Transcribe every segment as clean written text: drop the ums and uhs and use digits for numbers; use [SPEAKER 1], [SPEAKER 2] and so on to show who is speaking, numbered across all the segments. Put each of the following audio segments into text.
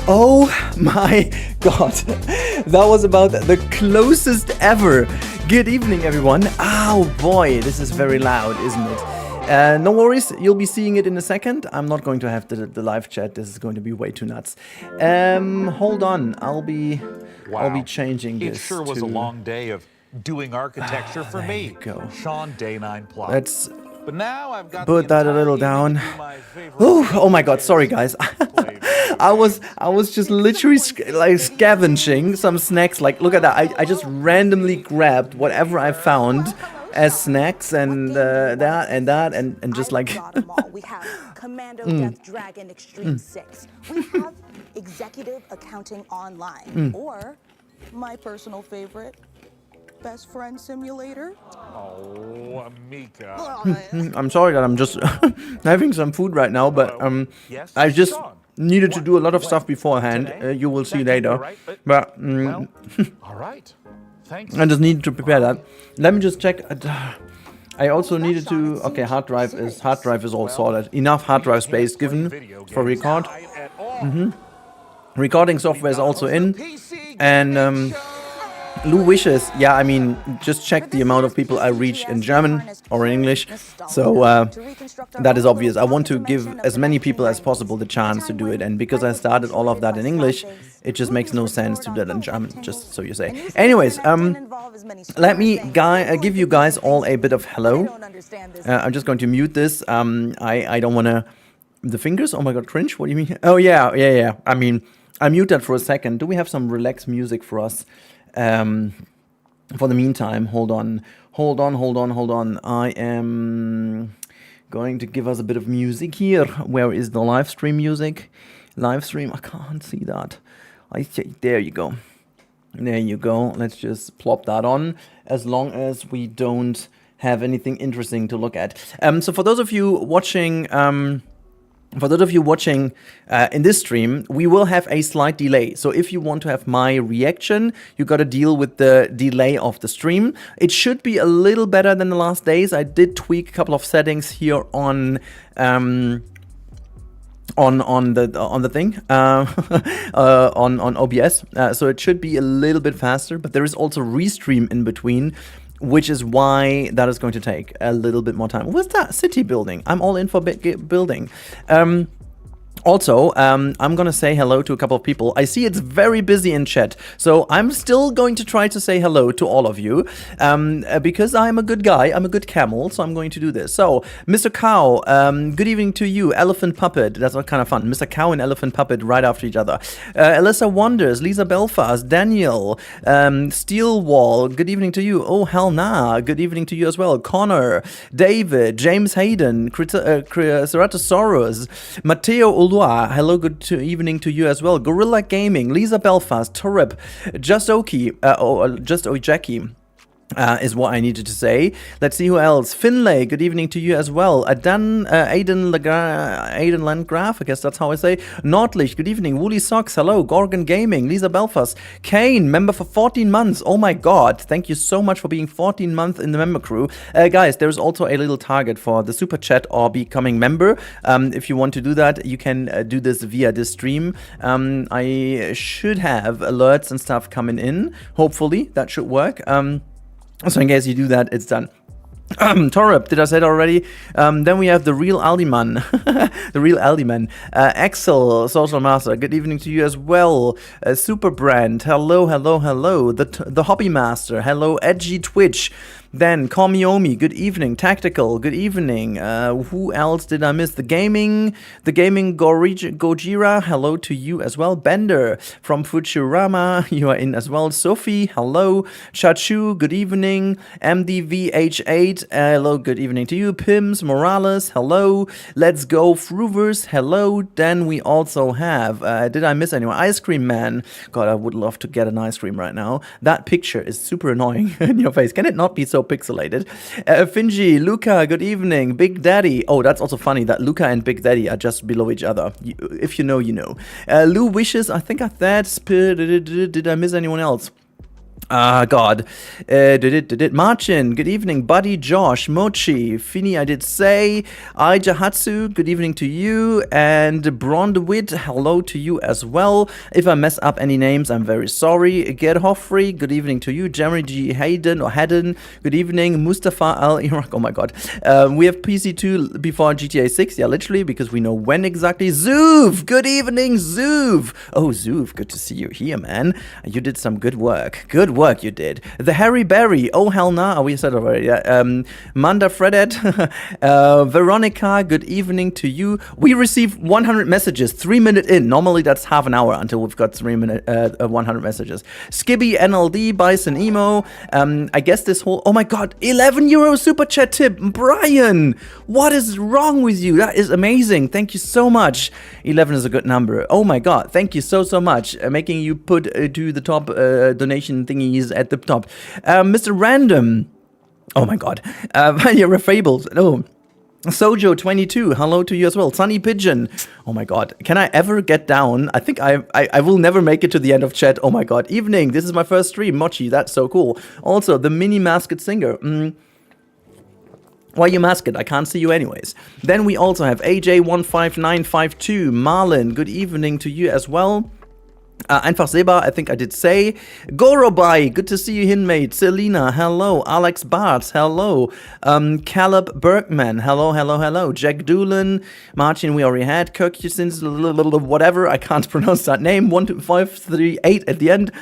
[SPEAKER 1] Oh my god, that was about the closest ever. Good evening, everyone. Oh boy, this is very loud, isn't it? No worries, you'll be seeing it in a second. I'm not going to have the live chat. This is going to be way too nuts. Hold on, I'll be changing this.
[SPEAKER 2] It sure was a long day of doing architecture for me.
[SPEAKER 1] Go.
[SPEAKER 2] Sean, day 9 plot.
[SPEAKER 1] Let's
[SPEAKER 2] but now I've got
[SPEAKER 1] put that a little down. Oh my god, sorry guys. I was just literally like scavenging some snacks. Like, look at that. I just randomly grabbed whatever I found as snacks and that and just like
[SPEAKER 3] we have Commando Death Dragon Extreme 6. We have Executive Accounting Online, or my personal favorite, Best Friend Simulator.
[SPEAKER 2] Oh, Amika.
[SPEAKER 1] I'm sorry that I'm just having some food right now, but
[SPEAKER 2] Yes,
[SPEAKER 1] I just
[SPEAKER 2] Sean.
[SPEAKER 1] needed to do a lot of stuff beforehand. You will see later.
[SPEAKER 2] Right,
[SPEAKER 1] But
[SPEAKER 2] well, all right. Thanks.
[SPEAKER 1] I just needed to prepare that. Let me just check. I also needed to. Okay, hard drive is all sorted. Enough hard drive space given for record. Recording software is also in, and Lou wishes. Yeah, I mean, just check the amount of people I reach in German or in English. So that is obvious. I want to give as many people as possible the chance to do it, and because I started all of that in English, it just makes no sense to do that in German. Just so you say. Anyways, let me give you guys all a bit of hello. I'm just going to mute this. I don't want to. The fingers? Oh my god, cringe? What do you mean? Oh yeah. I mean, I mute that for a second. Do we have some relaxed music for us? For the meantime, hold on. I am going to give us a bit of music here. Where is the live stream music? Live stream, I can't see that. There you go. Let's just plop that on, as long as we don't have anything interesting to look at. So for those of you watching in this stream, we will have a slight delay. So if you want to have my reaction, you got to deal with the delay of the stream. It should be a little better than the last days. I did tweak a couple of settings here on the thing on OBS, so it should be a little bit faster. But there is also restream in between, which is why that is going to take a little bit more time. What's that? City building. I'm all in for building. Also, I'm gonna say hello to a couple of people. I see it's very busy in chat, so I'm still going to try to say hello to all of you, because I'm a good guy, I'm a good camel, so I'm going to do this. So, Mr. Cow, good evening to you. Elephant Puppet, that's kind of fun. Mr. Cow and Elephant Puppet right after each other. Alyssa Wonders, Lisa Belfast, Daniel, Steel Wall, good evening to you. Oh, hell nah, good evening to you as well. Connor, David, James Hayden, Ceratosaurus, Matteo Ulua, hello, good evening to you as well. Gorilla Gaming, Lisa Belfast, Turip, Just Jackie. Is what I needed to say. Let's see who else. Finlay, good evening to you as well. Aiden Landgraf, I guess that's how I say. Nordlich, good evening. Woolly Socks, hello. Gorgon Gaming, Lisa Belfast. Kane, member for 14 months. Oh my god, thank you so much for being 14 months in the member crew. Guys, there's also a little target for the super chat or becoming member. If you want to do that, you can do this via this stream. I should have alerts and stuff coming in. Hopefully, that should work. So in case you do that, it's done. Torep, did I say it already? Then we have the real Aldiman. The real Aldiman. Axel, Social Master, good evening to you as well. Superbrand, hello. The Hobby Master, hello. Edgy Twitch. Then Komiomi, good evening. Tactical, good evening. Who else did I miss? The gaming Gojira, hello to you as well. Bender from Futurama, you are in as well. Sophie, hello. Chachu, good evening. MDVH8, hello, good evening to you. Pims Morales, hello. Let's go Fruvers, hello. Then we also have, did I miss anyone? Ice Cream Man. God, I would love to get an ice cream right now. That picture is super annoying in your face. Can it not be so pixelated? Finji, Luca, good evening. Big Daddy. Oh, that's also funny that Luca and Big Daddy are just below each other. If you know, you know. Lou Wishes, I think I said. Did I miss anyone else? God. Marcin, good evening. Buddy Josh, Mochi, Fini, I did say. Aijahatsu, good evening to you. And Brondewit, hello to you as well. If I mess up any names, I'm very sorry. Gerd Hoffrey, good evening to you. Jeremy G. Hayden or Haddon, good evening. Mustafa Al Iraq, oh my god. We have PC2 before GTA 6, yeah, literally, because we know when exactly. Zoof, good evening, Zoof. Oh, Zoof, good to see you here, man. You did some good work. Good work you did. The Harry Berry, oh hell nah, we said already. Manda Fredet, Veronica, good evening to you. We received 100 messages 3 minutes in. Normally that's half an hour until we've got 100 messages. Skibby NLD, Bison Emo. I guess this whole, oh my god, €11 super chat tip. Brian, what is wrong with you? That is amazing. Thank you so much. 11 is a good number. Oh my god, thank you so much. Making you put to the top donation thingies at the top. Mr. Random. Oh my god. You're fables. No. Sojo22, hello to you as well. Sunny Pigeon, oh my god, can I ever get down? I think I will never make it to the end of chat. Oh my god, evening, this is my first stream. Mochi, that's so cool. Also, the mini masked singer. Why you masked? I can't see you anyways. Then we also have AJ15952, Marlin, good evening to you as well. Einfach Seba, I think I did say. Gorobai, good to see you, Hinmate. Selena, hello. Alex Bartz, hello. Caleb Bergman, hello. Jack Doolan, Martin, we already had. Kirkusins, whatever, I can't pronounce that name. 12538 at the end.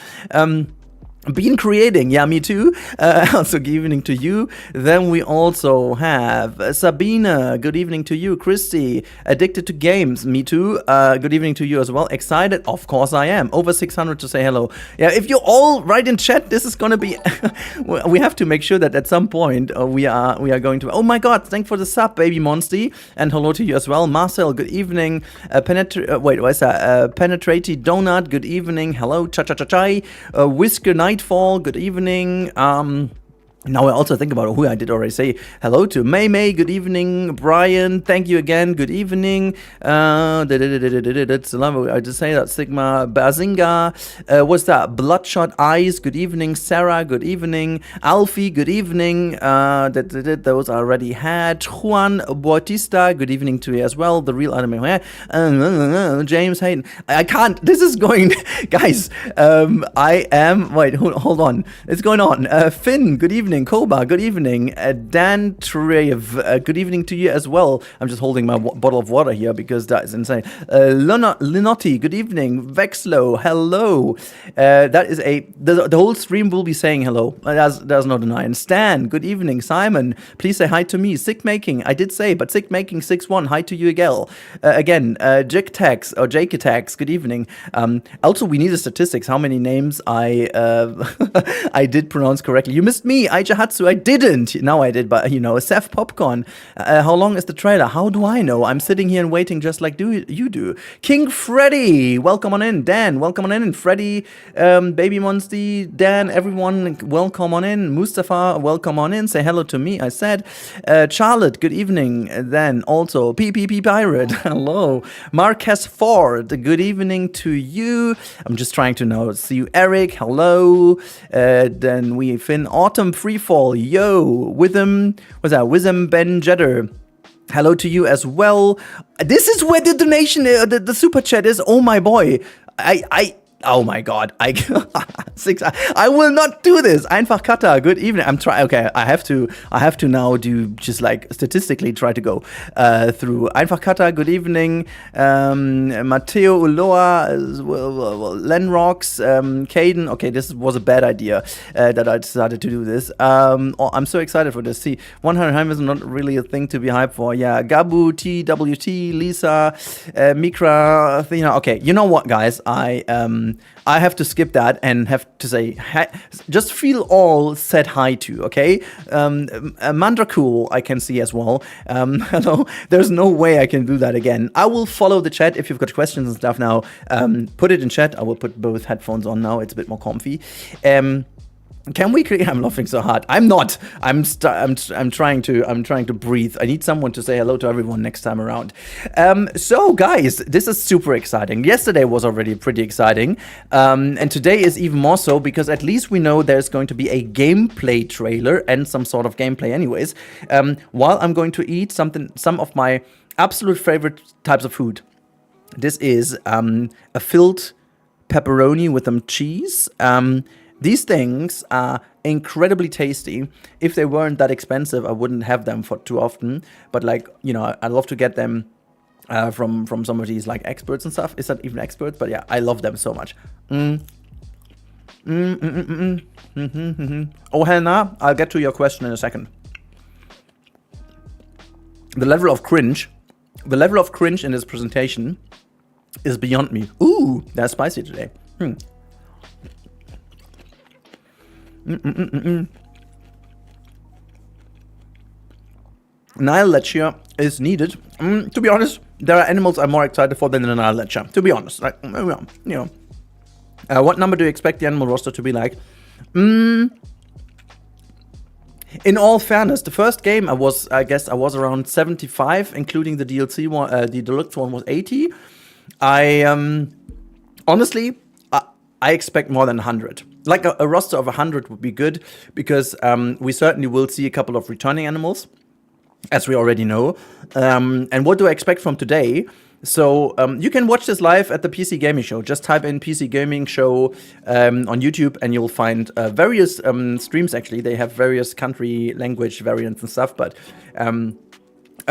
[SPEAKER 1] Been creating, yeah, me too. Also, good evening to you. Then we also have Sabina, good evening to you. Christy, addicted to games, me too. Good evening to you as well. Excited, of course I am. Over 600 to say hello. Yeah, if you're all right in chat, this is gonna be. We have to make sure that at some point we are going to. Oh my God, thanks for the sub, baby Monsty, and hello to you as well. Marcel, good evening. Wait, what is that? Penetrati Donut, good evening. Hello, cha. Whisker Nightfall, good evening. Now I also think about who I did already say hello to. May, good evening. Brian, thank you again, good evening. That's I just say that. Sigma Bazinga, what's that? Bloodshot Eyes, good evening. Sarah, good evening. Alfie, good evening. Those I already had. Juan Bautista, good evening to you as well. The real anime. James Hayden, I can't. This is going, guys. I am. Wait, hold on. It's going on. Finn, good evening. Koba, good evening. Dan Trev, good evening to you as well. I'm just holding my bottle of water here because that is insane. Linotti, good evening. Vexlo, hello. That is the whole stream will be saying hello. There's no denying. Stan, good evening. Simon, please say hi to me. Sick Making, I did say, but Sick Making 61, hi to you again. Jake Tax, or Jake Attacks, good evening. Also, we need the statistics, how many names I did pronounce correctly. You missed me, Aijahatsu, I didn't. Now I did, but Seth Popcorn. How long is the trailer? How do I know? I'm sitting here and waiting just like you do. King Freddy, welcome on in. Dan, welcome on in. Freddy, Baby Monsty, Dan, everyone, welcome on in. Mustafa, welcome on in. Say hello to me, I said. Charlotte, good evening. Then also PPP Pirate, hello. Marquez Ford, good evening to you. I'm just trying to see you. Eric, hello. Then we Finn Autumn Freefall, yo, Wisdom Ben Jedder. Hello to you as well. This is where the donation, the super chat is. Oh my boy, oh my God, I will not do this. Einfach Kata, good evening. I'm trying. Okay, I have to now do just like statistically try to go through. Einfach Kata, good evening. Matteo Uloa, Lenrox, Caden. Okay, this was a bad idea that I decided to do this. I'm so excited for this. See, 100 Heim is not really a thing to be hyped for. Yeah, Gabu, TWT, Lisa, Mikra, Okay, you know what, guys? I have to skip that and have to say, just feel all said hi to, okay? Mandracool, I can see as well. Hello, there's no way I can do that again. I will follow the chat if you've got questions and stuff now. Put it in chat. I will put both headphones on now. It's a bit more comfy. Can we create? I'm laughing so hard. I'm not. I'm trying to breathe. I need someone to say hello to everyone next time around. So guys, this is super exciting. Yesterday was already pretty exciting, and today is even more so because at least we know there's going to be a gameplay trailer and some sort of gameplay, anyways. While I'm going to eat some of my absolute favorite types of food. This is a filled pepperoni with some cheese. These things are incredibly tasty. If they weren't that expensive, I wouldn't have them for too often. But like, you know, I love to get them from some of these like experts and stuff. It's not even experts, but yeah, I love them so much. Oh, Helena, I'll get to your question in a second. The level of cringe in this presentation is beyond me. Ooh, that's spicy today. Nile Lecture is needed. To be honest, there are animals I'm more excited for than the Nile Lecture. To be honest, like, you know. What number do you expect the animal roster to be like? In all fairness, the first game I guess I was around 75, including the DLC one. The deluxe one was 80. Honestly, I expect more than 100. Like a roster of 100 would be good because we certainly will see a couple of returning animals, as we already know. And what do I expect from today? So you can watch this live at the PC Gaming Show. Just type in PC Gaming Show on YouTube and you'll find various streams, actually. They have various country language variants and stuff, but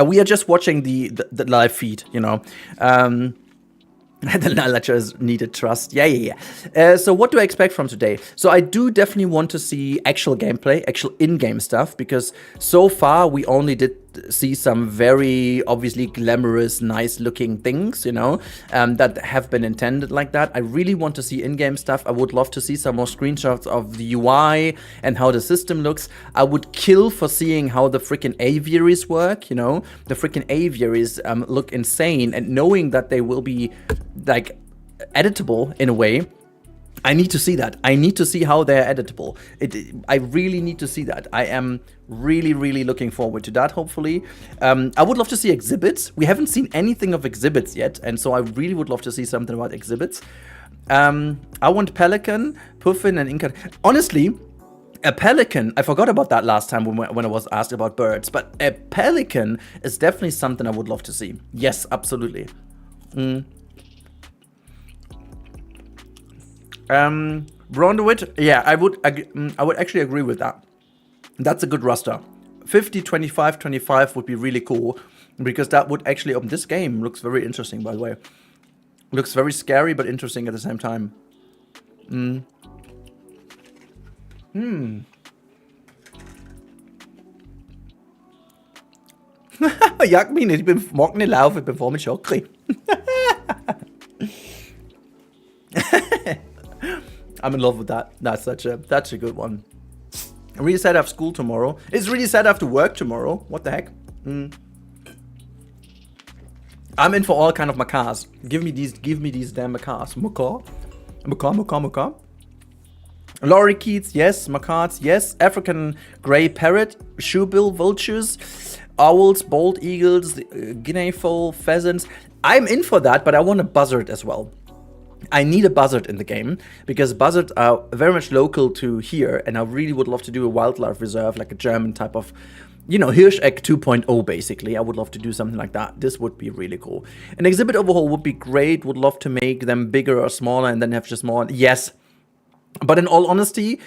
[SPEAKER 1] we are just watching the live feed, you know. The Lecture is needed trust. Yeah. So what do I expect from today? So I do definitely want to see actual gameplay, actual in-game stuff, because so far we only did see some very obviously glamorous, nice-looking things, you know, that have been intended like that. I really want to see in-game stuff. I would love to see some more screenshots of the UI and how the system looks. I would kill for seeing how the freaking aviaries work, you know. The freaking aviaries look insane, and knowing that they will be like editable in a way, I need to see that. I need to see how they're editable. I really need to see that. I am really looking forward to that, hopefully. I would love to see exhibits. We haven't seen anything of exhibits yet, and so I really would love to see something about exhibits. I want Pelican, Puffin, and Inca. Honestly, a pelican, I forgot about that last time when I was asked about birds, but a pelican is definitely something I would love to see. Yes, absolutely. Brondowit, yeah, I would actually agree with that. That's a good roster. 50, 25, 25 would be really cool, because that would actually open. This game looks very interesting, by the way. Looks very scary, but interesting at the same time. Jag mener, de bliver mokkende lave before med chokkrig. I'm in love with that. That's a good one. I'm really sad I have school tomorrow. It's really sad I have to work tomorrow. What the heck? I'm in for all kind of macaws. Give me these damn macaws. Macaw. Lorikeets, yes. Macaws, yes. African grey parrot, shoebill vultures, owls, bald eagles, guinea fowl, pheasants. I'm in for that, but I want a buzzard as well. I need a buzzard in the game, because buzzards are very much local to here, and I really would love to do a wildlife reserve, like a German type of, you know, Hirscheck 2.0, basically. I would love to do something like that. This would be really cool. An exhibit overhaul would be great. Would love to make them bigger or smaller and then have just more. Yes. But in all honesty,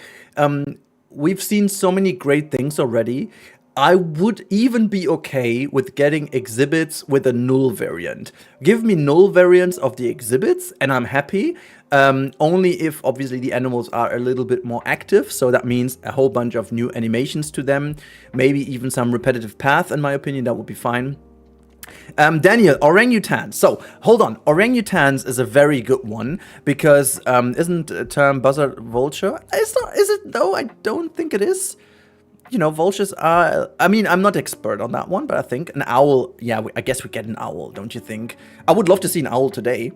[SPEAKER 1] we've seen so many great things already. I would even be okay with getting exhibits with a null variant. Give me null variants of the exhibits and I'm happy. Only if obviously the animals are a little bit more active. So that means a whole bunch of new animations to them. Maybe even some repetitive path, in my opinion, that would be fine. Daniel, orangutans. So, hold on. Orangutans is a very good one because isn't the term buzzard vulture? Is it though? I don't think it is. You know, vultures are... I mean, I'm not expert on that one, but I think an owl... Yeah, I guess we get an owl, don't you think? I would love to see an owl today.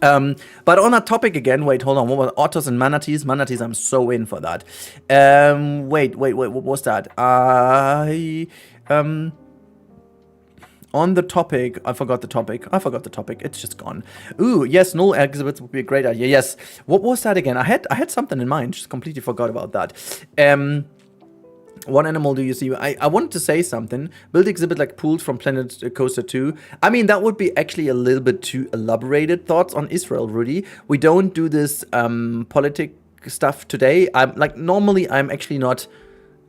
[SPEAKER 1] But on that topic again, wait, hold on. What was otters and manatees? Manatees, I'm so in for that. Wait, what was that? On the topic, I forgot the topic. It's just gone. Ooh, yes, null exhibits would be a great idea. Yes. What was that again? I had something in mind. Just completely forgot about that. What animal do you see? I wanted to say something. Build exhibit like pooled from Planet Coaster 2. I mean, that would be actually a little bit too elaborated. Thoughts on Israel, Rudi? We don't do this politic stuff today. Normally I'm actually not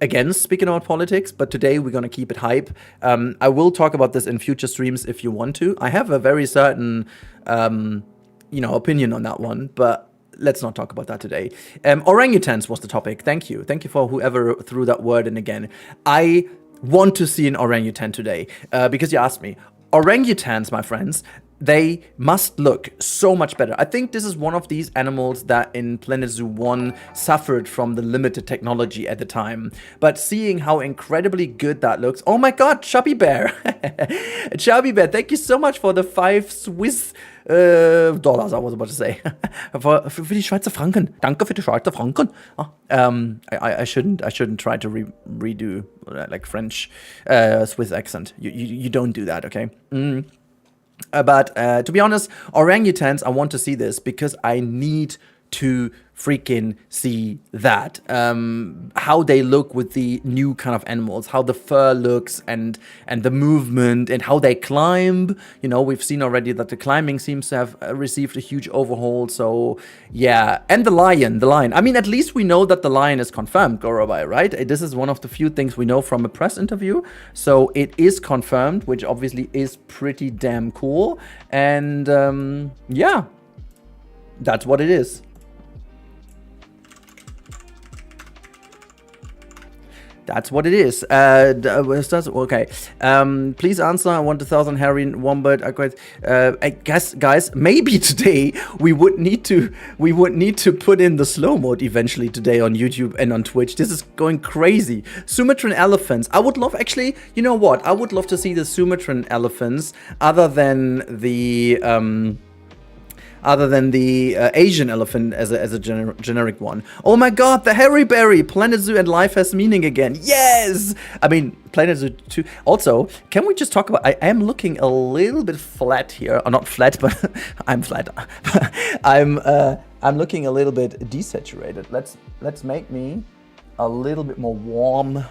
[SPEAKER 1] against speaking about politics, but today we're gonna keep it hype. I will talk about this in future streams if you want to. I have a very certain, opinion on that one, but let's not talk about that today. Orangutans was the topic. Thank you for whoever threw that word in again. I want to see an orangutan today because you asked me. Orangutans, my friends, they must look so much better. I think this is one of these animals that in Planet Zoo 1 suffered from the limited technology at the time. But seeing how incredibly good that looks. Oh my god, Chubby Bear. Chubby Bear, thank you so much for the 5 Swiss dollars, I was about to say. für die Schweizer Franken. Danke für die Schweizer Franken. I shouldn't try to redo like French Swiss accent. You don't do that, okay? But to be honest, orangutans, I want to see this because I need to freaking see that. How they look with the new kind of animals, how the fur looks and the movement and how they climb. You know, we've seen already that the climbing seems to have received a huge overhaul. So yeah, and the lion. I mean, at least we know that the lion is confirmed, Gorobai, right? This is one of the few things we know from a press interview. So it is confirmed, which obviously is pretty damn cool. And yeah, that's what it is. That's what it is. Okay. Please answer. I want 1,000 Harry Wombat. I guess, guys, maybe today we would need to put in the slow mode eventually today on YouTube and on Twitch. This is going crazy. Sumatran elephants. I would love, actually, you know what? I would love to see the Sumatran elephants other than the Asian elephant as a generic one. Oh my god, the hairy berry! Planet Zoo and life has meaning again. Yes! I mean, Planet Zoo 2. Also, can we just talk about... I am looking a little bit flat here. Or not flat, but I'm flat. I'm looking a little bit desaturated. Let's make me a little bit more warm.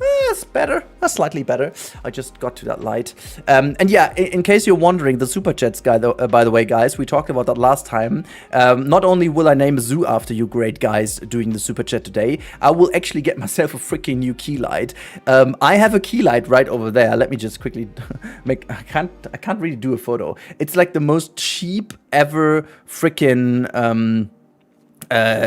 [SPEAKER 1] It's better, slightly better. I just got to that light. And yeah, in case you're wondering, the Super Chats guy, by the way, guys, we talked about that last time. Not only will I name a zoo after you great guys doing the Super Chat today, I will actually get myself a freaking new key light. I have a key light right over there. Let me just quickly make... I can't really do a photo. It's like the most cheap ever freaking...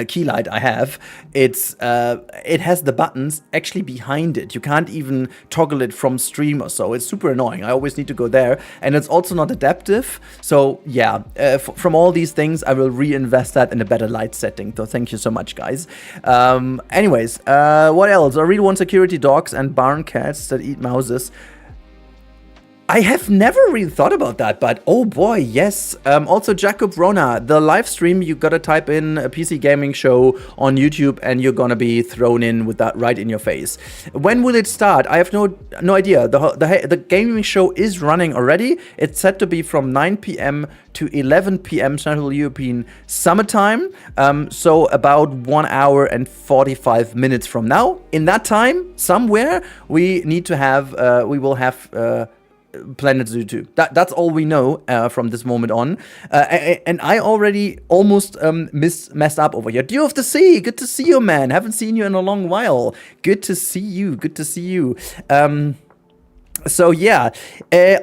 [SPEAKER 1] key light I have. It has the buttons actually behind it. You can't even toggle it from stream or so. It's super annoying. I always need to go there, and it's also not adaptive. So yeah, from all these things, I will reinvest that in a better light setting. So thank you so much, guys. Anyways, what else? I really want security dogs and barn cats that eat mouses. I have never really thought about that, but oh boy, yes. Also, Jacob Rona, the live stream, you gotta type in a PC gaming show on YouTube and you're gonna be thrown in with that right in your face. When will it start? I have no idea. The gaming show is running already. It's set to be from 9 p.m. to 11 p.m. Central European Summertime. So about 1 hour and 45 minutes from now. In that time, somewhere, we will have Planet Zoo 2. That's all we know from this moment on. And I already almost messed up over here. Dew of the Sea, good to see you, man. Haven't seen you in a long while. Good to see you. So yeah.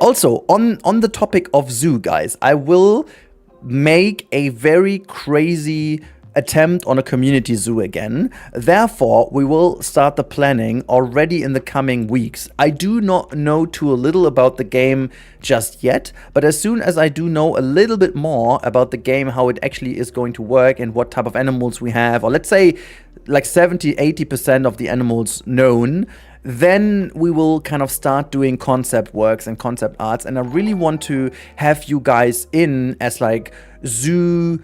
[SPEAKER 1] Also, on the topic of zoo, guys, I will make a very crazy attempt on a community zoo again. Therefore, we will start the planning already in the coming weeks. I do not know too little about the game just yet, but as soon as I do know a little bit more about the game, how it actually is going to work and what type of animals we have, or let's say like 70-80% of the animals known, then we will kind of start doing concept works and concept arts. And I really want to have you guys in as like zoo,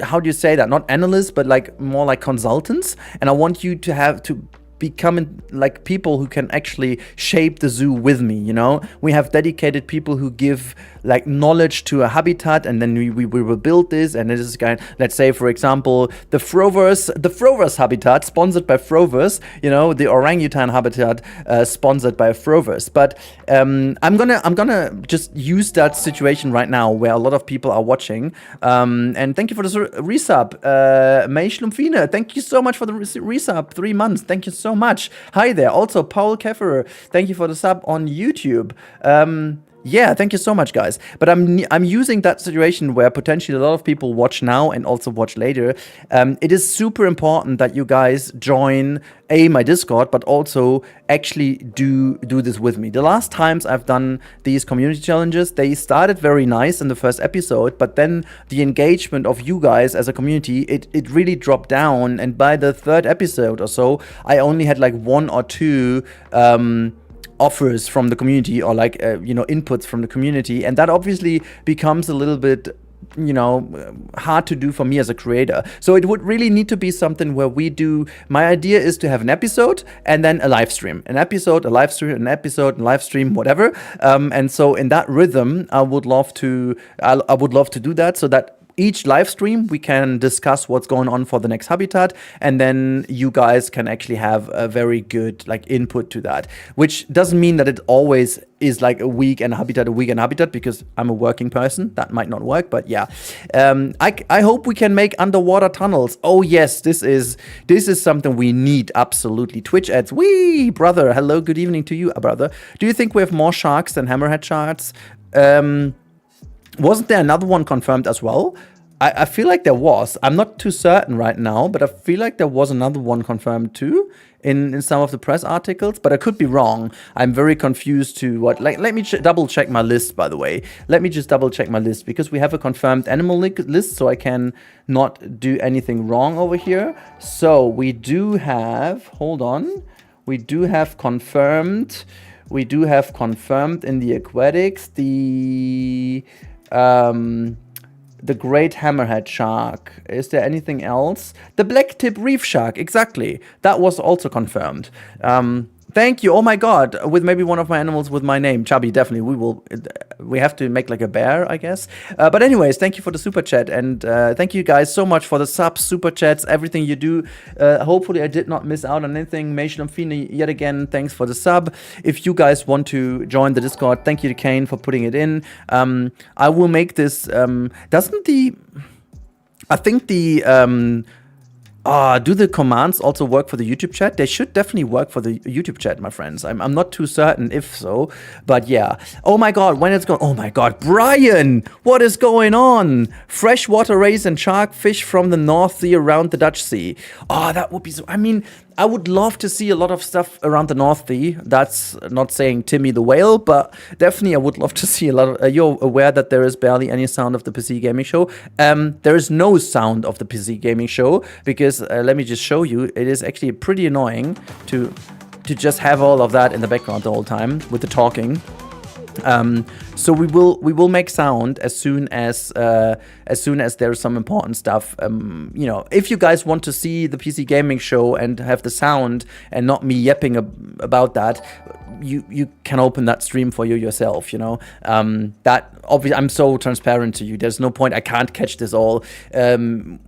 [SPEAKER 1] how do you say that? Not analysts, but like more like consultants. And I want you to have to become like people who can actually shape the zoo with me, you know? We have dedicated people who give like knowledge to a habitat, and then we will build this, and this is kind of, let's say for example the Frovers habitat sponsored by Frovers, you know, the orangutan habitat sponsored by Frovers. But I'm gonna just use that situation right now where a lot of people are watching, and thank you for the resub, May Schlumpfine, thank you so much for the resub, 3 months, thank you so much. Hi there. Also Paul Kefferer, thank you for the sub on YouTube. Yeah, thank you so much, guys. But I'm using that situation where potentially a lot of people watch now and also watch later. It is super important that you guys join my Discord, but also actually do this with me. The last times I've done these community challenges, they started very nice in the first episode, but then the engagement of you guys as a community, it really dropped down. And by the third episode or so, I only had like 1 or 2 offers from the community, or like inputs from the community, and that obviously becomes a little bit hard to do for me as a creator. So it would really need to be something where we do, my idea is to have an episode and then a live stream, an episode, a live stream, an episode, a live stream, whatever. And so in that rhythm, I would love to do that, so that each live stream we can discuss what's going on for the next habitat, and then you guys can actually have a very good like input to that, which doesn't mean that it always is like a week and a habitat, because I'm a working person. That might not work, but yeah. I hope we can make underwater tunnels. Oh yes, this is something we need, absolutely. Twitch ads, wee brother, hello, good evening to you, brother. Do you think we have more sharks than hammerhead sharks? Wasn't there another one confirmed as well? I feel like there was. I'm not too certain right now, but I feel like there was another one confirmed too in some of the press articles, but I could be wrong. I'm very confused to what. Like, let me double check my list, by the way. Let me just double check my list, because we have a confirmed animal list, so I can not do anything wrong over here. So we do have, hold on, we do have confirmed in the aquatics the great hammerhead shark. Is there anything else? The black tip reef shark, exactly. That was also confirmed. Thank you. Oh my God. With maybe one of my animals with my name, Chubby. Definitely. We have to make like a bear, I guess. But anyways, thank you for the super chat, and thank you guys so much for the subs, super chats, everything you do. Hopefully I did not miss out on anything. May Schlumpfine, yet again, thanks for the sub. If you guys want to join the Discord, thank you to Kane for putting it in. I will make this. Do the commands also work for the YouTube chat? They should definitely work for the YouTube chat, my friends. I'm not too certain if so, but yeah. Oh my God, when it's going, oh my God, Brian, what is going on? Freshwater rays and shark fish from the North Sea around the Dutch Sea. Oh, that would be so, I would love to see a lot of stuff around the North Sea. That's not saying Timmy the whale, but definitely I would love to see a lot of... you're aware that there is barely any sound of the PC Gaming Show. There is no sound of the PC Gaming Show, because let me just show you. It is actually pretty annoying to just have all of that in the background the whole time with the talking. So we will make sound as soon as there's some important stuff. If you guys want to see the PC Gaming Show and have the sound and not me yapping about that, you can open that stream for yourself. That obviously I'm so transparent to you. There's no point. I can't catch this all.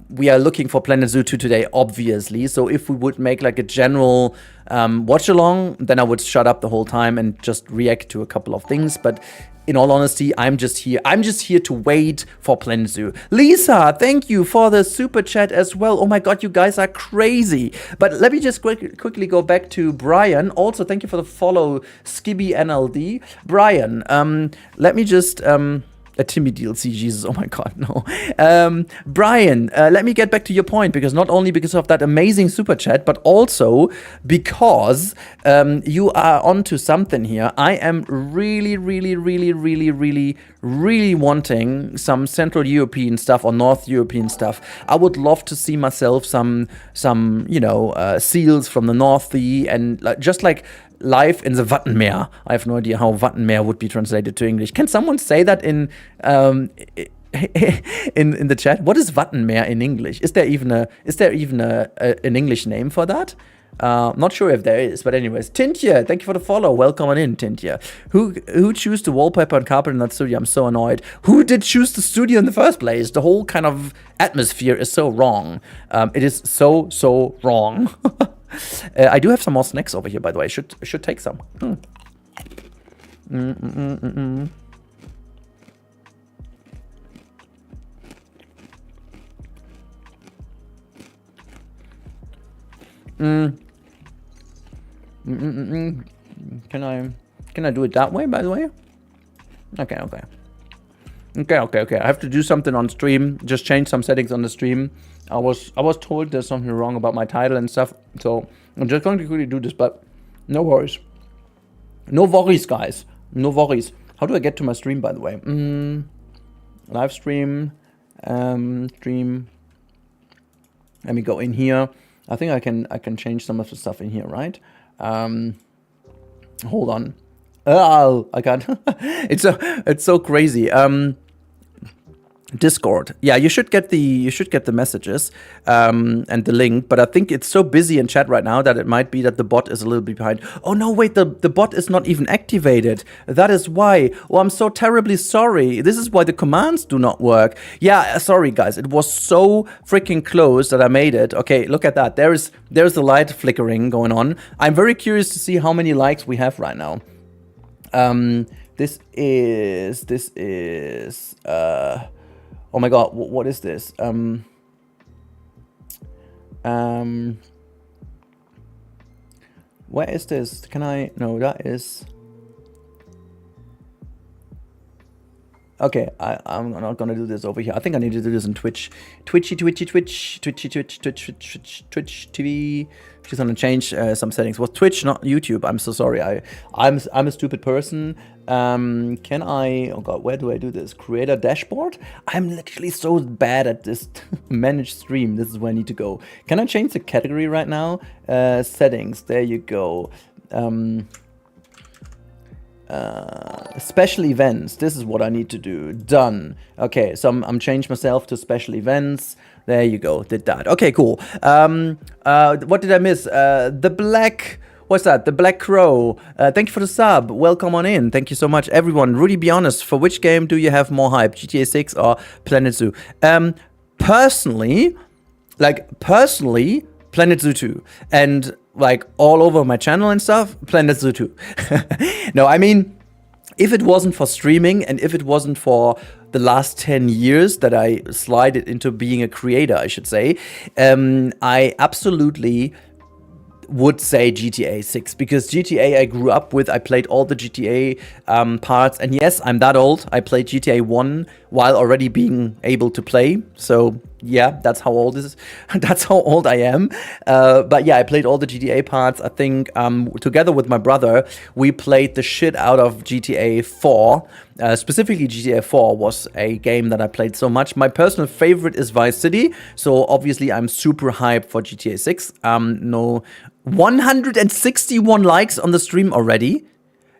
[SPEAKER 1] We are looking for Planet Zoo 2 today, obviously. So if we would make like a general watch along, then I would shut up the whole time and just react to a couple of things. But in all honesty, I'm just here to wait for Planet Zoo. Lisa, thank you for the super chat as well. Oh my God, you guys are crazy. But let me just quickly go back to Brian. Also, thank you for the follow, Skibby NLD. Brian, let me just A Timmy DLC, Jesus, oh my god, no. Brian, let me get back to your point, because not only because of that amazing super chat, but also because you are onto something here. I am really wanting some Central European stuff or North European stuff. I would love to see myself some seals from the North Sea, and just like live in the Wattenmeer. I have no idea how Wattenmeer would be translated to English. Can someone say that in the chat? What is Wattenmeer in English? Is there even an English name for that? Not sure if there is, but anyways, Tintje, thank you for the follow. Welcome on in, Tintje. Who chose the wallpaper and carpet in that studio? I'm so annoyed. Who did choose the studio in the first place? The whole kind of atmosphere is so wrong. It is so wrong. I do have some more snacks over here, by the way. I should take some. Can I do it that way, by the way? Okay. I have to do something on stream. Just change some settings on the stream. I was told there's something wrong about my title and stuff, so I'm just going to quickly do this, but no worries. No worries, guys. No worries. How do I get to my stream, by the way? Live stream. Stream. Let me go in here. I think I can change some of the stuff in here, right? Hold on. Oh, I can't. It's so crazy. Discord. Yeah, you should get the messages and the link, but I think it's so busy in chat right now that it might be that the bot is a little bit behind. Oh no, wait, the bot is not even activated. That is why. Oh, I'm so terribly sorry. This is why the commands do not work. Yeah, sorry guys. It was so freaking close that I made it. Okay, look at that. There's the light flickering going on. I'm very curious to see how many likes we have right now. This is oh my god, what is this? Where is this? No, that is... Okay, I'm not gonna do this over here. I think I need to do this in Twitch. Twitch TV. Just gonna change some settings. Was Twitch, not YouTube? I'm so sorry. I'm a stupid person. Can I? Oh god, where do I do this? Create a dashboard? I'm literally so bad at this. Manage stream. This is where I need to go. Can I change the category right now? Settings. There you go. Special events. This is what I need to do. Done. Okay, so I'm changed myself to special events. There you go. Did that. Okay, cool. What did I miss? The black... What's that? The Black Crow. Thank you for the sub. Welcome on in. Thank you so much, everyone. Rudi, be honest. For which game do you have more hype? GTA 6 or Planet Zoo? Personally, Planet Zoo 2. And like all over my channel and stuff, Planet Zoo 2. No, I mean, if it wasn't for streaming and if it wasn't for the last 10 years that I slided into being a creator, I should say, I absolutely would say GTA 6, because GTA I grew up with. I played all the GTA parts, and yes, I'm that old. I played GTA 1 while already being able to play, so yeah, that's how old this is. That's how old I am. But yeah, I played all the GTA parts. I think together with my brother, we played the shit out of GTA 4. Specifically, GTA 4 was a game that I played so much. My personal favorite is Vice City, so obviously I'm super hyped for GTA 6. No, 161 likes on the stream already,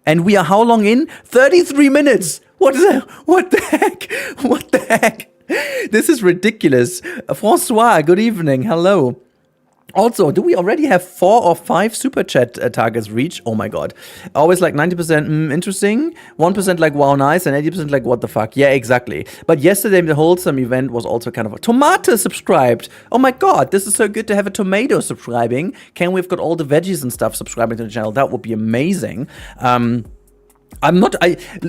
[SPEAKER 1] and we are how long in? 33 minutes. What the heck? What the heck? This is ridiculous. Francois, good evening. Hello. Also, do we already have 4 or 5 super chat targets reached? Oh my god. Always like 90% interesting, 1% like wow nice, and 80% like what the fuck. Yeah, exactly. But yesterday the wholesome event was also kind of a tomato subscribed. Oh my god, this is so good to have a tomato subscribing. We've got all the veggies and stuff subscribing to the channel. That would be amazing.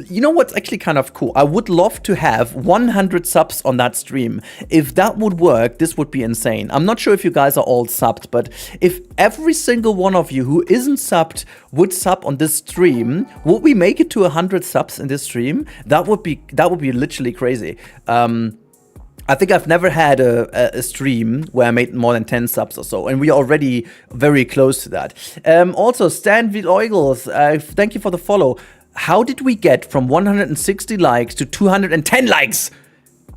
[SPEAKER 1] You know what's actually kind of cool? I would love to have 100 subs on that stream. If that would work, this would be insane. I'm not sure if you guys are all subbed, but if every single one of you who isn't subbed would sub on this stream, would we make it to 100 subs in this stream? That would be literally crazy. I think I've never had a stream where I made more than 10 subs or so, and we are already very close to that. Also, Stan Viloigels, thank you for the follow. How did we get from 160 likes to 210 likes?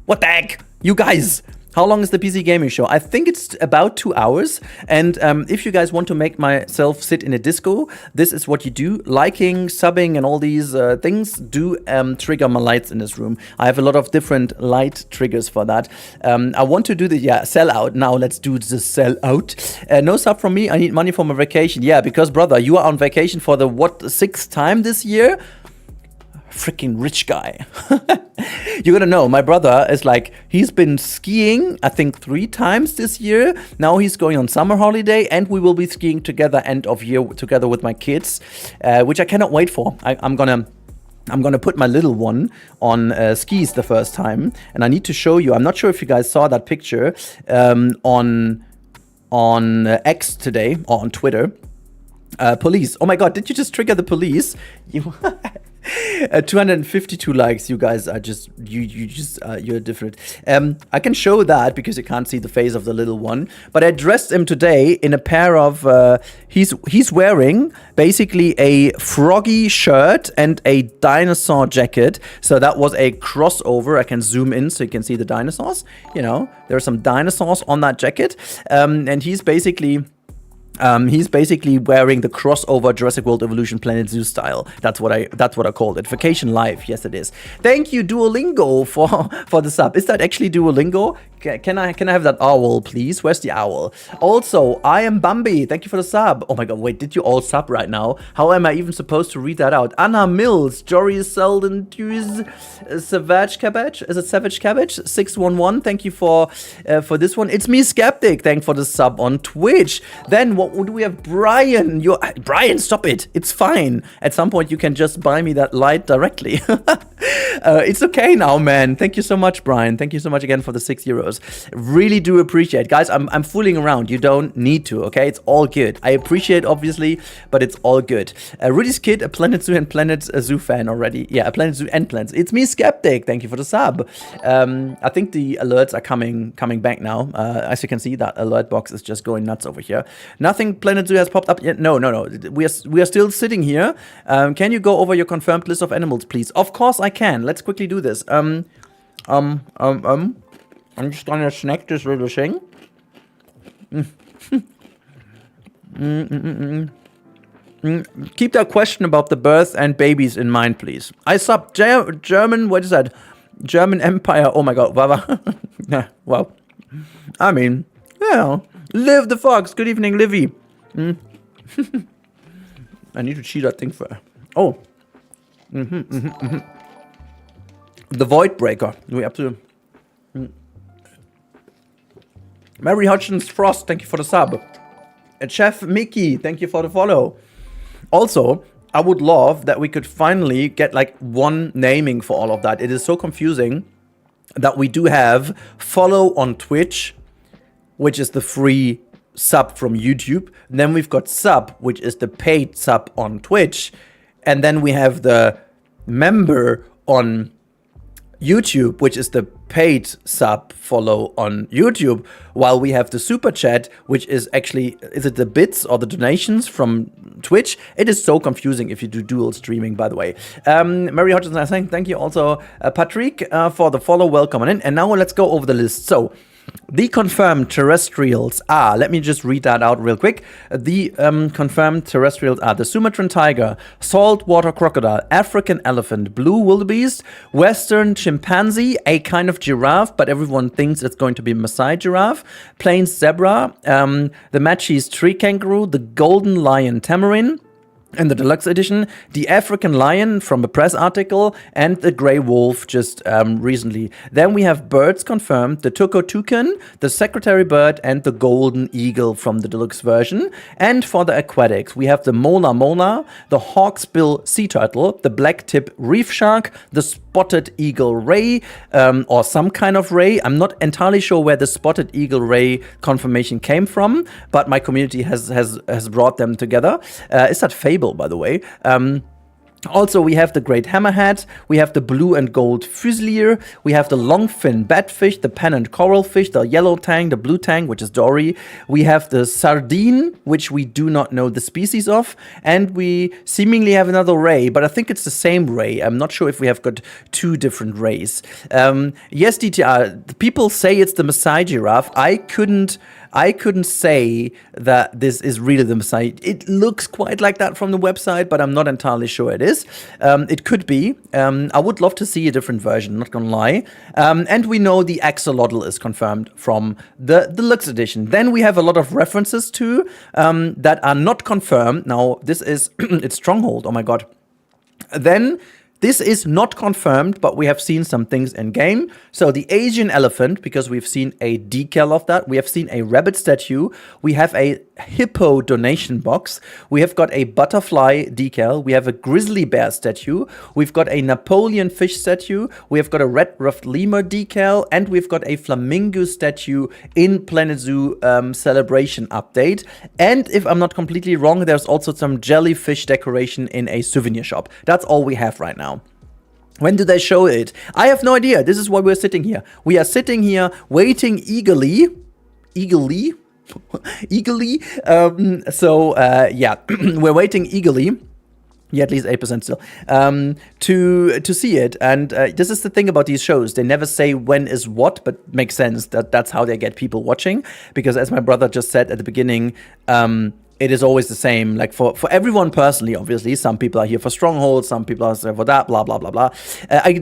[SPEAKER 1] What the heck? You guys, how long is the PC Gaming Show? I think it's about 2 hours. And if you guys want to make myself sit in a disco, this is what you do. Liking, subbing, and all these things do trigger my lights in this room. I have a lot of different light triggers for that. I want to do the, sell out. Now let's do the sell out. No sub from me. I need money for my vacation. Yeah, because brother, you are on vacation for the, 6th time this year? Freaking rich guy. You're gonna know, my brother is like, he's been skiing, I think 3 times this year. Now he's going on summer holiday, and we will be skiing together end of year together with my kids, which I cannot wait for. I'm gonna put my little one on skis the first time, and I need to show you. I'm not sure if you guys saw that picture on X today, or on Twitter. Police. Oh my god, did you just trigger the police? 252 likes. You guys are just you're different. I can show that because you can't see the face of the little one, but I dressed him today in a pair of he's wearing basically a froggy shirt and a dinosaur jacket. So that was a crossover. I can zoom in so you can see the dinosaurs. You know, there are some dinosaurs on that jacket, and he's basically wearing the crossover Jurassic World Evolution Planet Zoo style. That's what I called it. Vacation Life. Yes, it is. Thank you, Duolingo, for the sub. Is that actually Duolingo? Can I have that owl, please? Where's the owl? Also, I am Bambi. Thank you for the sub. Oh my god, wait, did you all sub right now? How am I even supposed to read that out? Anna Mills, Jory Selden, Savage Cabbage. Is it Savage Cabbage? 611. Thank you for this one. It's me, Skeptic. Thank for the sub on Twitch. Then what would we have? Brian, Brian, stop it. It's fine. At some point you can just buy me that light directly. It's okay now, man. Thank you so much, Brian. Thank you so much again for the €6. Really do appreciate. Guys, I'm fooling around. You don't need to, okay? It's all good. I appreciate, obviously, but it's all good. Rudy's Kid, a Planet Zoo and Planet Zoo fan already. Yeah, a Planet Zoo and Planet. It's me, Skeptic. Thank you for the sub. I think the alerts are coming back now. As you can see, that alert box is just going nuts over here. Nothing Planet Zoo has popped up yet. No. We are still sitting here. Can you go over your confirmed list of animals, please? Of course I can. Let's quickly do this. I'm just gonna snack this little thing. Keep that question about the birth and babies in mind, please. I sub German. What is that? German Empire. Oh my god. Yeah, well, I mean, yeah. Liv the Fox. Good evening, Livy. I need to cheat that thing for. Oh. The Void Breaker. We up to. Mary Hodgins Frost, thank you for the sub. Chef Mickey, thank you for the follow. Also, I would love that we could finally get like one naming for all of that. It is so confusing that we do have follow on Twitch, which is the free sub from YouTube. And then we've got sub, which is the paid sub on Twitch. And then we have the member on YouTube, which is the paid sub follow on YouTube, while we have the super chat, which is actually, is it the bits or the donations from Twitch? It is so confusing if you do dual streaming, by the way. Mary Hodgson, I think, thank you also, Patrick, for the follow. Welcome on in. And now let's go over the list. So, the confirmed terrestrials are, let me just read that out real quick. The confirmed terrestrials are the Sumatran tiger, saltwater crocodile, African elephant, blue wildebeest, western chimpanzee, a kind of giraffe, but everyone thinks it's going to be Maasai giraffe, plains zebra, the Matschie's tree kangaroo, the golden lion tamarin, in the deluxe edition, the African lion from a press article, and the grey wolf just recently. Then we have birds confirmed, the tuco toucan, the secretary bird, and the golden eagle from the deluxe version. And for the aquatics, we have the mola mola, the hawksbill sea turtle, the black tip reef shark, the spotted eagle ray, or some kind of ray. I'm not entirely sure where the spotted eagle ray confirmation came from, but my community has brought them together. Is that Fable, by the way? Also, we have the great hammerhead, we have the blue and gold fusilier, we have the longfin batfish, the pennant coralfish, the yellow tang, the blue tang, which is dory, we have the sardine, which we do not know the species of, and we seemingly have another ray, but I think it's the same ray. I'm not sure if we have got two different rays. Yes, DTR, people say it's the Maasai giraffe. I couldn't say that this is really the Maasai. It looks quite like that from the website, but I'm not entirely sure it is. It could be. I would love to see a different version, not gonna lie. And we know the axolotl is confirmed from the deluxe edition. Then we have a lot of references to that are not confirmed. Now, this is it's Stronghold, oh my god. Then this is not confirmed, but we have seen some things in game. So the Asian elephant, because we've seen a decal of that. We have seen a rabbit statue. We have a hippo donation box. We have got a butterfly decal. We have a grizzly bear statue. We've got a Napoleon fish statue. We have got a red-ruffed lemur decal. And we've got a flamingo statue in Planet Zoo celebration update. And if I'm not completely wrong, there's also some jellyfish decoration in a souvenir shop. That's all we have right now. When do they show it? I have no idea. This is why we're sitting here. We are sitting here waiting eagerly. Yeah, we're waiting eagerly. Yeah, at least 8% still. To see it. And this is the thing about these shows. They never say when is what, but makes sense that that's how they get people watching. Because as my brother just said at the beginning, it is always the same. Like for everyone personally, obviously, some people are here for Stronghold, some people are here for that, blah blah blah blah. I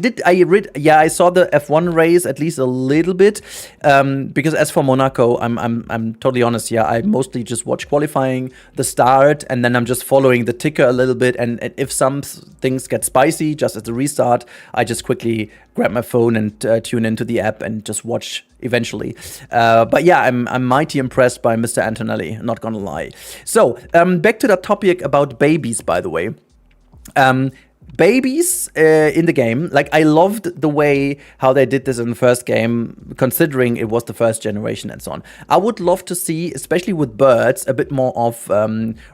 [SPEAKER 1] saw the F1 race at least a little bit, because as for Monaco, I'm totally honest here. I mostly just watch qualifying, the start, and then I'm just following the ticker a little bit. And if some things get spicy just at the restart, I just quickly grab my phone and tune into the app and just watch eventually. But yeah, I'm mighty impressed by Mr. Antonelli, not gonna lie. So, back to that topic about babies, by the way. Babies in the game, like I loved the way how they did this in the first game, considering it was the first generation and so on. I would love to see, especially with birds, a bit more of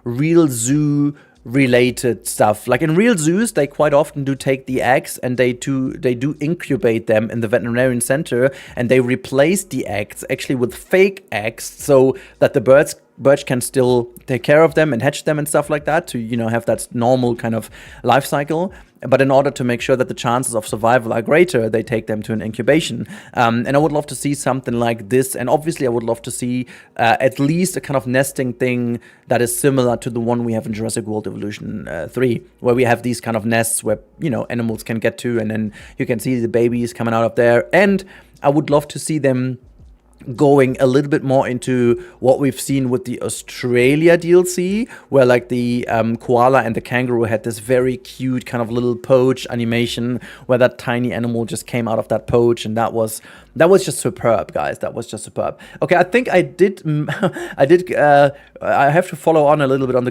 [SPEAKER 1] real zoo related stuff. Like in real zoos, they quite often do take the eggs and they do incubate them in the veterinarian center, and they replace the eggs actually with fake eggs so that the birds can still take care of them and hatch them and stuff like that to, you know, have that normal kind of life cycle. But in order to make sure that the chances of survival are greater, they take them to an incubation. And I would love to see something like this. And obviously, I would love to see at least a kind of nesting thing that is similar to the one we have in Jurassic World Evolution 3, where we have these kind of nests where, you know, animals can get to, and then you can see the babies coming out of there. And I would love to see them going a little bit more into what we've seen with the Australia DLC, where like the koala and the kangaroo had this very cute kind of little poach animation where that tiny animal just came out of that poach, and that was just superb, guys. That was just superb. Okay, I think I have to follow on a little bit on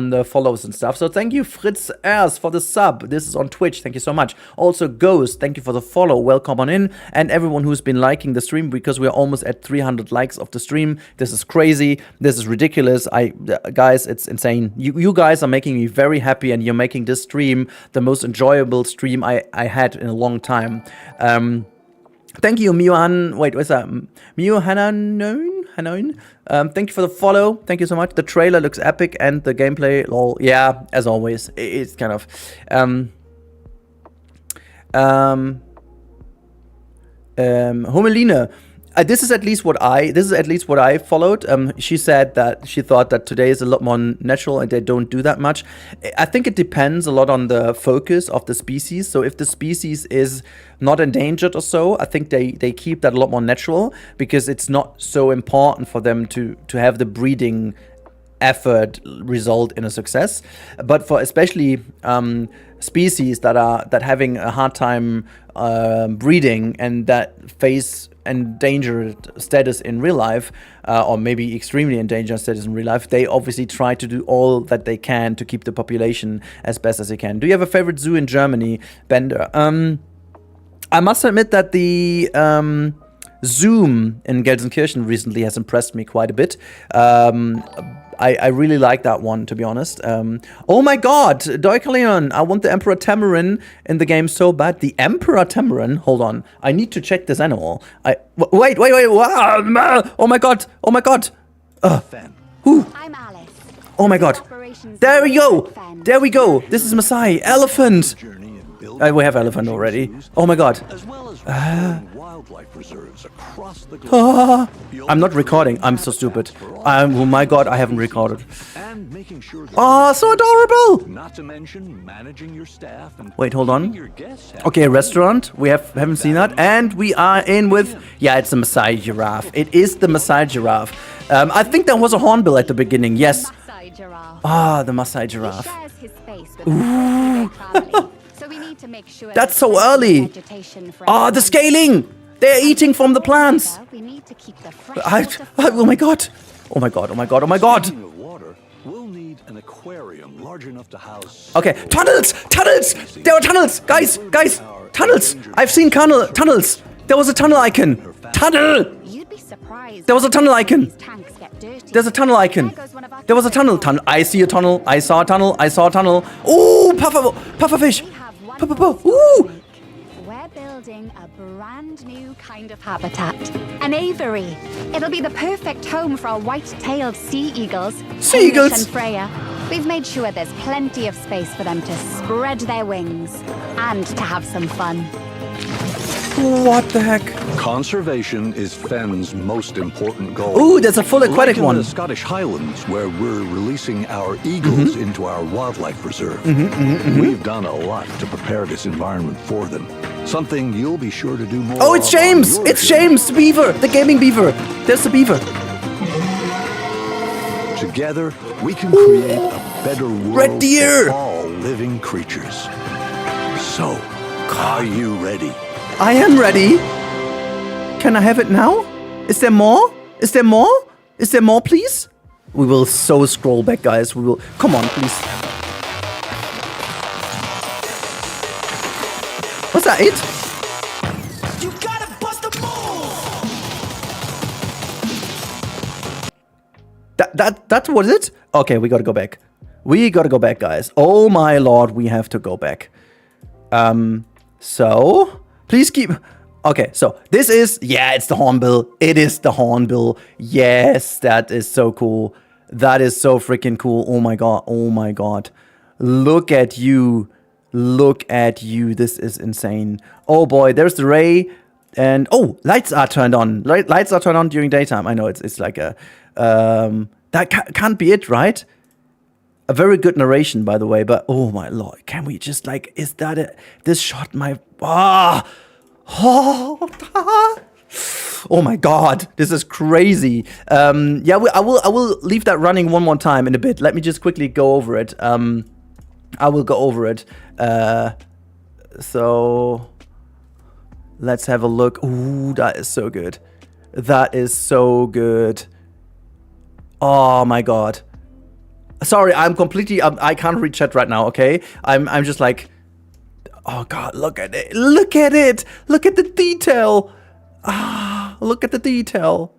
[SPEAKER 1] the follows and stuff. So thank you, Fritz Ers, for the sub. This is on Twitch. Thank you so much. Also, Ghost, thank you for the follow. Welcome on in, and everyone who's been liking the stream, because we're almost at 300 likes of the stream. This is crazy. This is ridiculous. Guys, it's insane. You guys are making me very happy, and you're making this stream the most enjoyable stream I had in a long time. Thank you, Miohan. Wait, what's that? Hanoin? Thank you for the follow. Thank you so much. The trailer looks epic, and the gameplay, lol. Yeah, as always. It's kind of Homeline. This is at least what I followed. She said that she thought that today is a lot more natural and they don't do that much. I think it depends a lot on the focus of the species. So if the species is not endangered or so, I think they keep that a lot more natural, because it's not so important for them to have the breeding effort result in a success. But for especially species that having a hard time breeding and that face endangered status in real life, or maybe extremely endangered status in real life, they obviously try to do all that they can to keep the population as best as they can. Do you have a favorite zoo in Germany, Bender? I must admit that the Zoom in Gelsenkirchen recently has impressed me quite a bit. I really like that one, to be honest. Oh my god, Doikaleon, I want the Emperor Tamarin in the game so bad. The Emperor Tamarin? Hold on, I need to check this animal. Wait, wow, oh my god, oh my god. Who?
[SPEAKER 4] I'm Alice.
[SPEAKER 1] Oh my god. There we go, there we go. This is Maasai, elephant. We have elephant already. Oh my god.
[SPEAKER 5] As well as wildlife reserves across the globe.
[SPEAKER 1] I'm not recording. I'm so stupid. Oh my god, I haven't recorded.
[SPEAKER 5] And making sure
[SPEAKER 1] Oh, so adorable!
[SPEAKER 5] not to mention managing your staff and
[SPEAKER 1] Wait, hold on.
[SPEAKER 5] keeping your guests happy.
[SPEAKER 1] Okay, restaurant. We haven't seen that, and we are in with it's the Maasai giraffe. It is the Maasai giraffe. I think there was a hornbill at the beginning. Yes.
[SPEAKER 4] Maasai giraffe.
[SPEAKER 1] Ah, the Maasai
[SPEAKER 4] He
[SPEAKER 1] giraffe.
[SPEAKER 4] shares his space with the rest of their family, so we need to make sure
[SPEAKER 1] That's
[SPEAKER 4] there's
[SPEAKER 1] so
[SPEAKER 4] plenty of
[SPEAKER 1] early.
[SPEAKER 4] vegetation for
[SPEAKER 1] Ah, the
[SPEAKER 4] everyone.
[SPEAKER 1] scaling. They're eating from the plants.
[SPEAKER 4] We need to keep the
[SPEAKER 1] I,
[SPEAKER 4] fresh
[SPEAKER 1] oh my god. Oh my god. Oh my god. Oh my god.
[SPEAKER 5] Speaking of water, we'll need an aquarium large enough to house.
[SPEAKER 1] Okay, tunnels! Tunnels! There are tunnels! Guys! Tunnels! I've seen tunnels! There was a tunnel icon! Tunnel!
[SPEAKER 4] You'd be surprised.
[SPEAKER 1] There was a tunnel icon!
[SPEAKER 4] These tanks get dirty.
[SPEAKER 1] There's a tunnel icon!
[SPEAKER 4] There goes one of our
[SPEAKER 1] There was a tunnel! I see a tunnel! I saw a tunnel! I saw a tunnel! Ooh! Pufferfish!
[SPEAKER 4] We have one
[SPEAKER 1] Puffer!
[SPEAKER 4] more stop
[SPEAKER 1] Ooh!
[SPEAKER 4] to make. We're building a brand new kind of habitat. An aviary. It'll be the perfect home for our white-tailed sea eagles.
[SPEAKER 1] Sea
[SPEAKER 4] Hamish
[SPEAKER 1] eagles?
[SPEAKER 4] and Freya. We've made sure there's plenty of space for them to spread their wings and to have some fun.
[SPEAKER 1] What the heck?
[SPEAKER 5] Conservation is Fenn's most important goal.
[SPEAKER 1] Ooh, there's a full aquatic
[SPEAKER 5] Like in
[SPEAKER 1] one.
[SPEAKER 5] the Scottish Highlands, where we're releasing our eagles into our wildlife reserve. We've done a lot to prepare this environment for them. Something you'll be sure to do more.
[SPEAKER 1] Oh, it's
[SPEAKER 5] of on
[SPEAKER 1] James!
[SPEAKER 5] your
[SPEAKER 1] It's
[SPEAKER 5] journey.
[SPEAKER 1] James, the beaver! The gaming beaver! There's the beaver!
[SPEAKER 5] Together, we can create a better world
[SPEAKER 1] Red deer!
[SPEAKER 5] for all living creatures. So, are you ready?
[SPEAKER 1] I am ready! Can I have it now? Is there more? Is there more? Is there more, please? We will so scroll back, guys. We will... Come on, please. Was that it?
[SPEAKER 6] You gotta bust a move!
[SPEAKER 1] That was it? Okay, we gotta go back. We gotta go back, guys. Oh my lord, we have to go back. So... Please keep... Okay, so this is... Yeah, it's the hornbill. It is the hornbill. Yes, that is so cool. That is so freaking cool. Oh my god. Oh my god. Look at you. Look at you. This is insane. Oh boy, there's the ray. And... Oh, lights are turned on. Lights are turned on during daytime. I know, it's like a... that can't be it, right? A very good narration, by the way, but oh my lord, can we just like, is that it? This shot, oh my god, this is crazy. Yeah, I will leave that running one more time in a bit. Let me just quickly go over it. I will go over it. So let's have a look. Ooh, that is so good. That is so good. Oh my god. Sorry, I'm completely... I can't read chat right now, okay? I'm just like... Oh god, look at it. Look at it. Look at the detail. Ah, look at the detail.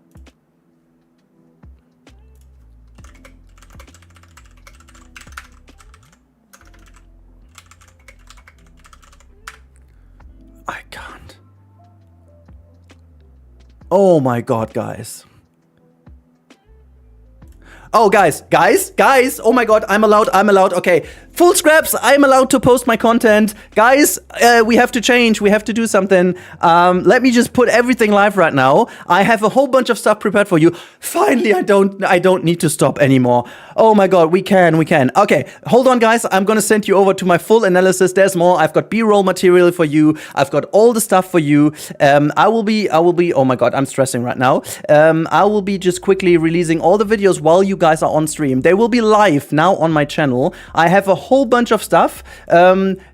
[SPEAKER 1] I can't. Oh my god, guys. Oh, guys, oh my god, I'm allowed, okay. full scraps. I'm allowed to post my content. Guys, we have to change. We have to do something. Let me just put everything live right now. I have a whole bunch of stuff prepared for you. Finally, I don't need to stop anymore. Oh my God, we can. Okay, hold on, guys. I'm gonna send you over to my full analysis. There's more. I've got B-roll material for you. I've got all the stuff for you. I will be. Oh my God, I'm stressing right now. I will be just quickly releasing all the videos while you guys are on stream. They will be live now on my channel. I have a whole bunch of stuff.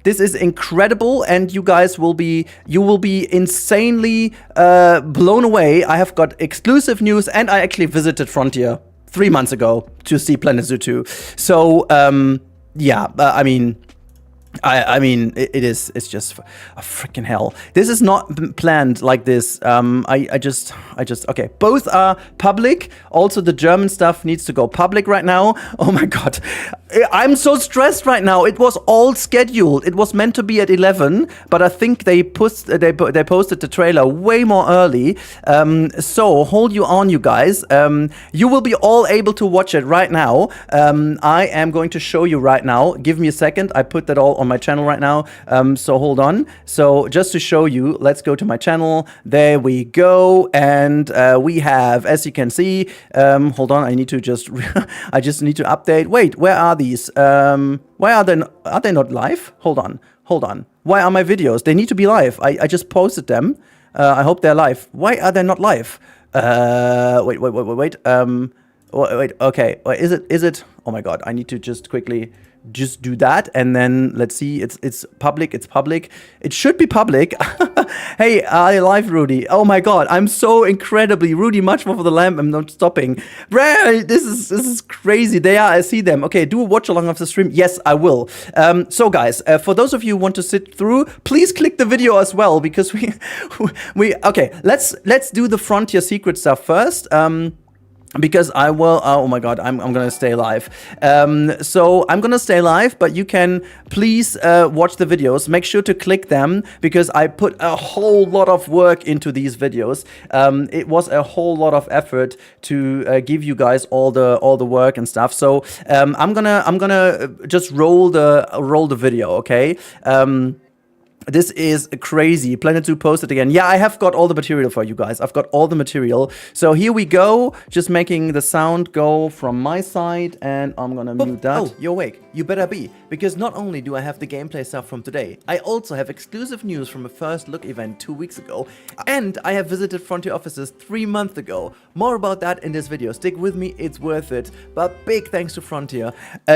[SPEAKER 1] This is incredible, and you guys will be insanely blown away. I have got exclusive news, and I actually visited Frontier 3 months ago to see Planet Zoo 2. So yeah, it's just a freaking hell. This is not planned like this. I just, okay. Both are public. Also, the German stuff needs to go public right now. Oh my God. I'm so stressed right now. It was all scheduled. It was meant to be at 11, but I think they posted the trailer way more early. So hold you on, you guys. You will be all able to watch it right now. I am going to show you right now. Give me a second. I put that all on my channel right now. So hold on. So just to show you, let's go to my channel. There we go. And we have, as you can see, hold on. I need to just, I just need to update. Wait, where are these? Why are they not live? Hold on. Why are my videos? They need to be live. I just posted them. I hope they're live. Why are they not live? Wait. Wait. Okay. Is it? Oh my God. I need to just quickly just do that, and then let's see. It's public. It should be public. Hey, I live, Rudi. Oh my God, I'm so incredibly Rudi. Much more for the lamp. I'm not stopping. Bruh, this is crazy. They are. I see them. Okay, do a watch along of the stream. Yes, I will. So guys, for those of you who want to sit through, please click the video as well, because we okay. Let's do the Frontier secret stuff first. Because I will, oh my God, I'm gonna stay live. So I'm gonna stay live, but you can please watch the videos. Make sure to click them, because I put a whole lot of work into these videos. It was a whole lot of effort to give you guys all the work and stuff. So I'm gonna just roll the video, okay? This is crazy. Planet Zoo posted again. Yeah, I have got all the material for you guys. I've got all the material. So here we go. Just making the sound go from my side, and I'm gonna mute that. Oh, you're awake. You better be. Because not only do I have the gameplay stuff from today, I also have exclusive news from a first look event 2 weeks ago. And I have visited Frontier offices 3 months ago. More about that in this video. Stick with me, it's worth it. But big thanks to Frontier.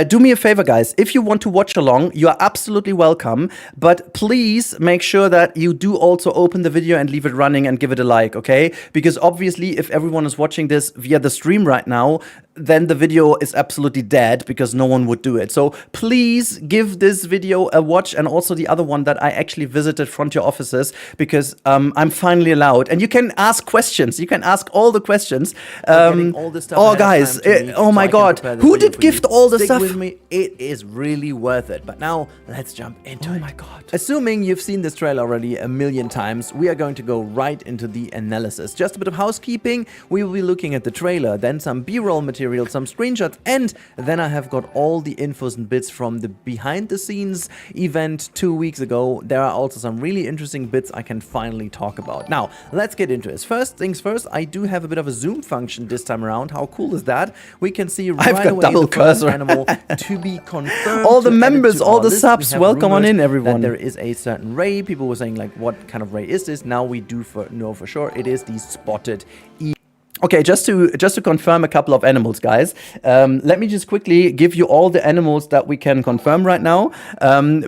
[SPEAKER 1] Do me a favor, guys. If you want to watch along, you are absolutely welcome. But please make sure that you do also open the video and leave it running and give it a like, okay? Because obviously, if everyone is watching this via the stream right now, then the video is absolutely dead, because no one would do it. So please give this video a watch, and also the other one that I actually visited Frontier offices, because I'm finally allowed. And you can ask questions. You can ask all the questions. All this stuff. Oh, guys. Oh my God. Who did gift all the stuff? Stick with me. It is really worth it. But now let's jump into it. Oh my God. Assuming you've seen this trailer already a million times, we are going to go right into the analysis. Just a bit of housekeeping. We will be looking at the trailer, then some B-roll material, some screenshots, and then I have got all the infos and bits from the behind the scenes event 2 weeks ago. There are also some really interesting bits I can finally talk about. Now, let's get into it. First things first, I do have a bit of a zoom function this time around. How cool is that? We can see right away double the first animal to be confirmed. All the members, all the subs, welcome on in, everyone. There is a certain ray. People were saying, like, what kind of ray is this? Now we do know for sure it is the spotted eagle. Okay, just to confirm a couple of animals, guys. Let me just quickly give you all the animals that we can confirm right now,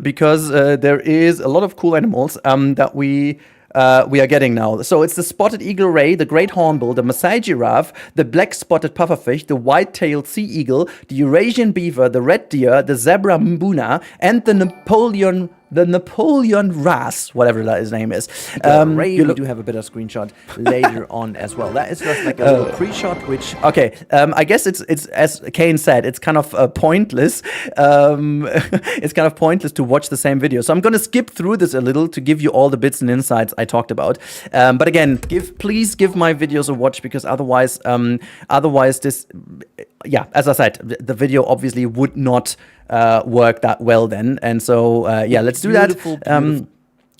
[SPEAKER 1] because there is a lot of cool animals that we are getting now. So it's the spotted eagle ray, the great hornbill, the Maasai giraffe, the black spotted pufferfish, the white-tailed sea eagle, the Eurasian beaver, the red deer, the zebra mbuna, and the Napoleon Ras, whatever that his name is. Ray, we do have a bit of screenshot later on as well. That is just like a little pre-shot, which, okay, I guess it's as Kane said, it's kind of pointless. It's kind of pointless to watch the same video. So I'm going to skip through this a little to give you all the bits and insights I talked about. But again, please give my videos a watch, because otherwise this, yeah, as I said, the video obviously would not work that well then. And so, let's do
[SPEAKER 7] Beautiful,
[SPEAKER 1] that.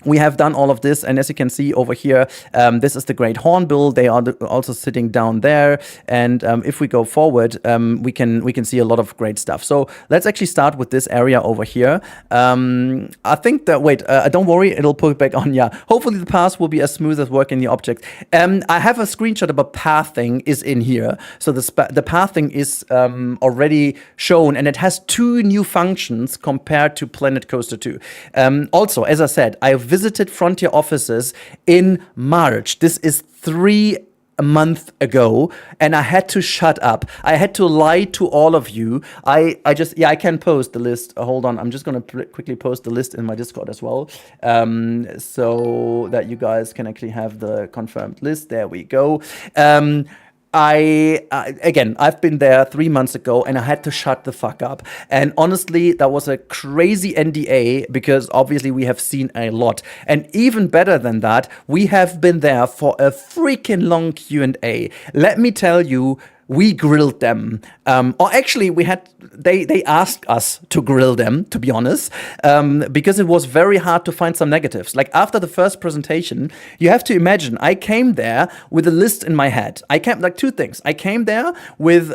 [SPEAKER 1] We have done all of this, and as you can see over here, this is the Great Hornbill. They are also sitting down there, and if we go forward, we can see a lot of great stuff. So let's actually start with this area over here. I think that don't worry, it'll put it back on. Yeah, hopefully the path will be as smooth as working the object. I have a screenshot about pathing is in here. So the pathing is already shown, and it has 2 new functions compared to Planet Coaster 2. Also, as I said, I visited Frontier offices in March. This is 3 months ago, and I had to shut up. I had to lie to all of you. I can post the list. Hold on, I'm just gonna quickly post the list in my Discord as well, so that you guys can actually have the confirmed list. There we go. I've been there 3 months ago, and I had to shut the fuck up. And honestly, that was a crazy NDA, because obviously we have seen a lot. And even better than that, we have been there for a freaking long Q&A. Let me tell you, we grilled them. Or actually, they asked us to grill them, to be honest, because it was very hard to find some negatives. Like after the first presentation, you have to imagine, I came there with a list in my head. I came, like 2 things. I came there with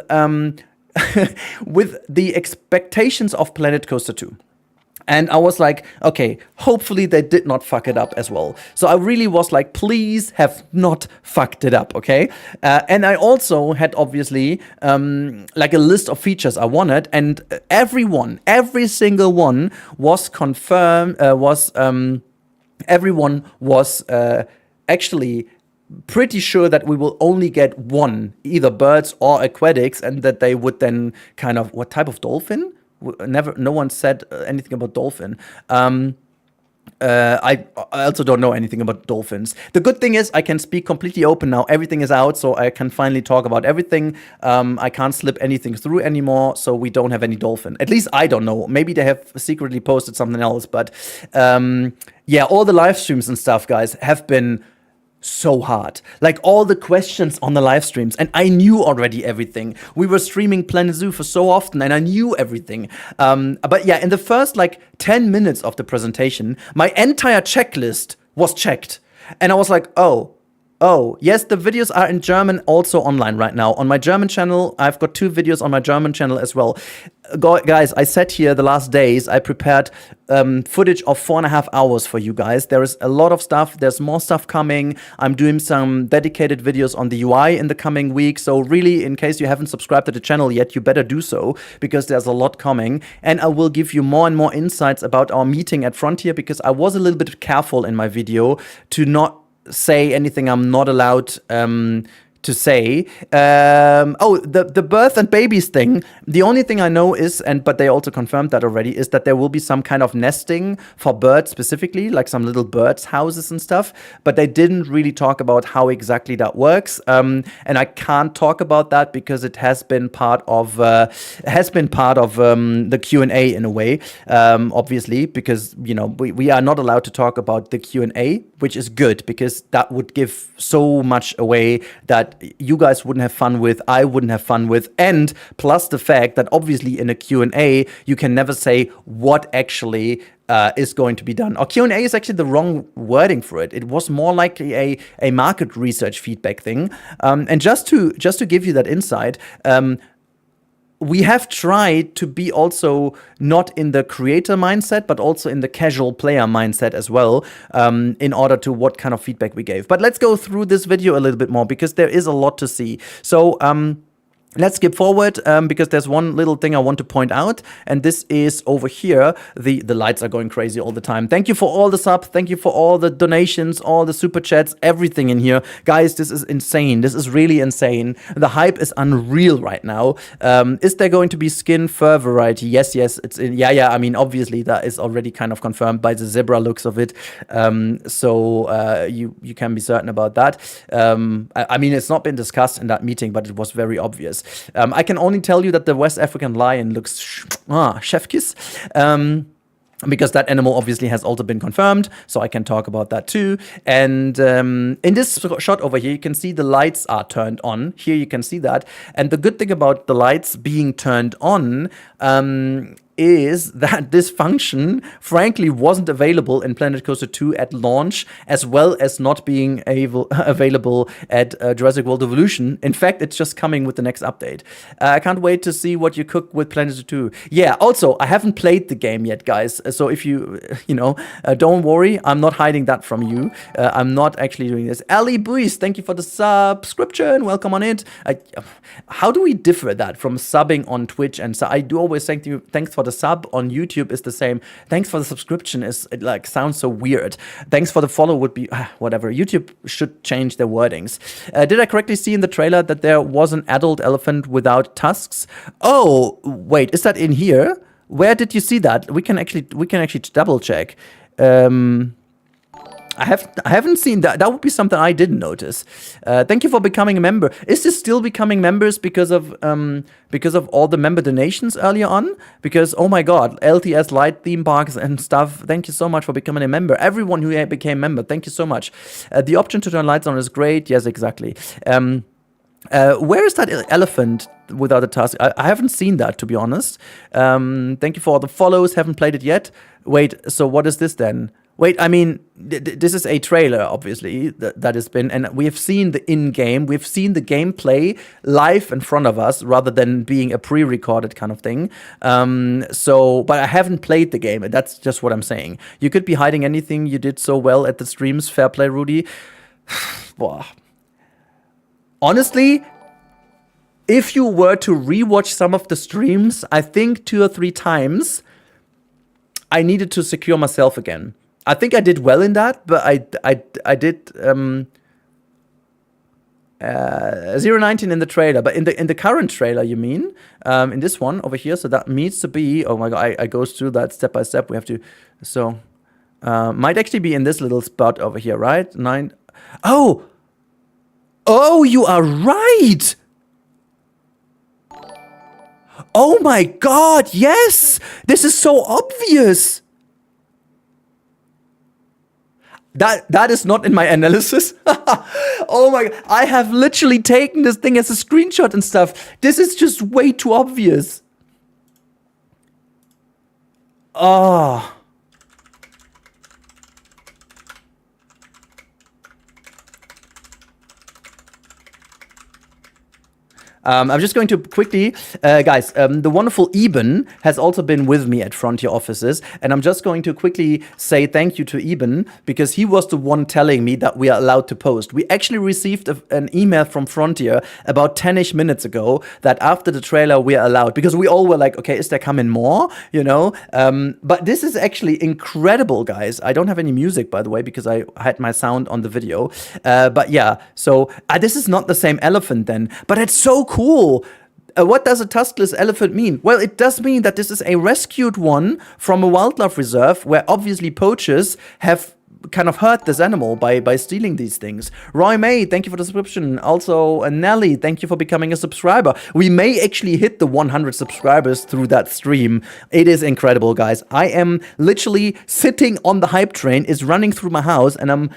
[SPEAKER 1] with the expectations of Planet Coaster 2. And I was like, okay, hopefully they did not fuck it up as well. So I really was like, please have not fucked it up, okay? And I also had obviously like a list of features I wanted, and every single one was confirmed, everyone was actually pretty sure that we will only get 1, either birds or aquatics, and that they would then kind of, what type of dolphin? No one said anything about dolphin. I also don't know anything about dolphins. The good thing is I can speak completely open now. Everything is out, so I can finally talk about everything. I can't slip anything through anymore, so we don't have any dolphin. At least I don't know. Maybe they have secretly posted something else, but all the live streams and stuff, guys, have been so hard. Like all the questions on the live streams, and I knew already everything. We were streaming Planet Zoo for so often, and I knew everything. But yeah, in the first like 10 minutes of the presentation, my entire checklist was checked, and I was like, oh, yes, the videos are in German also online right now. On my German channel, I've got 2 videos on my German channel as well. Guys, I sat here the last days. I prepared footage of 4.5 hours for you guys. There is a lot of stuff. There's more stuff coming. I'm doing some dedicated videos on the UI in the coming week. So really, in case you haven't subscribed to the channel yet, you better do so, because there's a lot coming. And I will give you more and more insights about our meeting at Frontier, because I was a little bit careful in my video to not say anything I'm not allowed to say. The birth and babies thing. The only thing I know is, but they also confirmed that already, is that there will be some kind of nesting for birds specifically, like some little birds houses and stuff. But they didn't really talk about how exactly that works. And I can't talk about that because it has been part of the Q&A in a way. Obviously, because we are not allowed to talk about the Q&A, which is good, because that would give so much away that you guys wouldn't have fun with, I wouldn't have fun with, and plus the fact that obviously in a Q&A you can never say what actually is going to be done. Or Q&A is actually the wrong wording for it. It was more like a market research feedback thing. And just to give you that insight, we have tried to be also not in the creator mindset, but also in the casual player mindset as well, in order to what kind of feedback we gave. But let's go through this video a little bit more, because there is a lot to see. So let's skip forward, because there's one little thing I want to point out, and this is over here. The lights are going crazy all the time. Thank you for all the subs. Thank you for all the donations, all the super chats, everything in here. Guys, this is insane. This is really insane. The hype is unreal right now. Is there going to be skin fur variety? Yes, it's in. Yeah. I mean, obviously that is already kind of confirmed by the zebra looks of it. So you can be certain about that. I mean, it's not been discussed in that meeting, but it was very obvious. I can only tell you that the West African lion looks chef kiss. Because that animal obviously has also been confirmed, so I can talk about that too. And in this shot over here, you can see the lights are turned on. Here you can see that. And the good thing about the lights being turned on is that this function, frankly, wasn't available in Planet Coaster 2 at launch, as well as not being available at Jurassic World Evolution. In fact, it's just coming with the next update. I can't wait to see what you cook with Planet 2. Yeah, also, I haven't played the game yet, guys. So if you, don't worry, I'm not hiding that from you. I'm not actually doing this. Ali Buis, thank you for the subscription. Welcome on it. How do we differ that from subbing on Twitch? And so I do always thank you. Thanks for the sub on YouTube is the same. Thanks for the subscription it sounds so weird. Thanks for the follow would be whatever. YouTube should change their wordings. Did I correctly see in the trailer that there was an adult elephant without tusks? Oh, wait, is that in here? Where did you see that? We can actually double check. I haven't seen that. That would be something I didn't notice. Thank you for becoming a member. Is this still becoming members because of all the member donations earlier on? Because oh my God, LTS light theme parks and stuff. Thank you so much for becoming a member. Everyone who became member, thank you so much. The option to turn lights on is great. Yes, exactly. Where is that elephant without a tusk? I haven't seen that, to be honest. Thank you for all the follows. Haven't played it yet. Wait, so what is this then? Wait, I mean, this is a trailer, obviously, that has been, and we have seen the in-game, we've seen the gameplay live in front of us, rather than being a pre-recorded kind of thing. But I haven't played the game, and that's just what I'm saying. You could be hiding anything you did so well at the streams. Fair play, Rudi. Honestly, if you were to rewatch some of the streams, I think 2 or 3 times, I needed to secure myself again. I think I did well in that, but I did 019 in the trailer, but in the current trailer, you mean, in this one over here. So that needs to be. Oh my God, I go through that step by step. We have to. So might actually be in this little spot over here, right? 9. Oh, you are right. Oh my God, yes, this is so obvious. That is not in my analysis. Oh my God. I have literally taken this thing as a screenshot and stuff. This is just way too obvious. Oh. I'm just going to quickly, guys, the wonderful Eben has also been with me at Frontier offices, and I'm just going to quickly say thank you to Eben, because he was the one telling me that we are allowed to post. We actually received an email from Frontier about 10-ish minutes ago that after the trailer we are allowed, because we all were like, okay, is there coming more, but this is actually incredible, guys. I don't have any music, by the way, because I had my sound on the video, but yeah, so this is not the same elephant then, but it's so cool. What does a tuskless elephant mean? Well, it does mean that this is a rescued one from a wildlife reserve where obviously poachers have kind of hurt this animal by stealing these things. Roy May, thank you for the subscription. Also, Nelly, thank you for becoming a subscriber. We may actually hit the 100 subscribers through that stream. It is incredible, guys. I am literally sitting on the hype train. It's running through my house, and I'm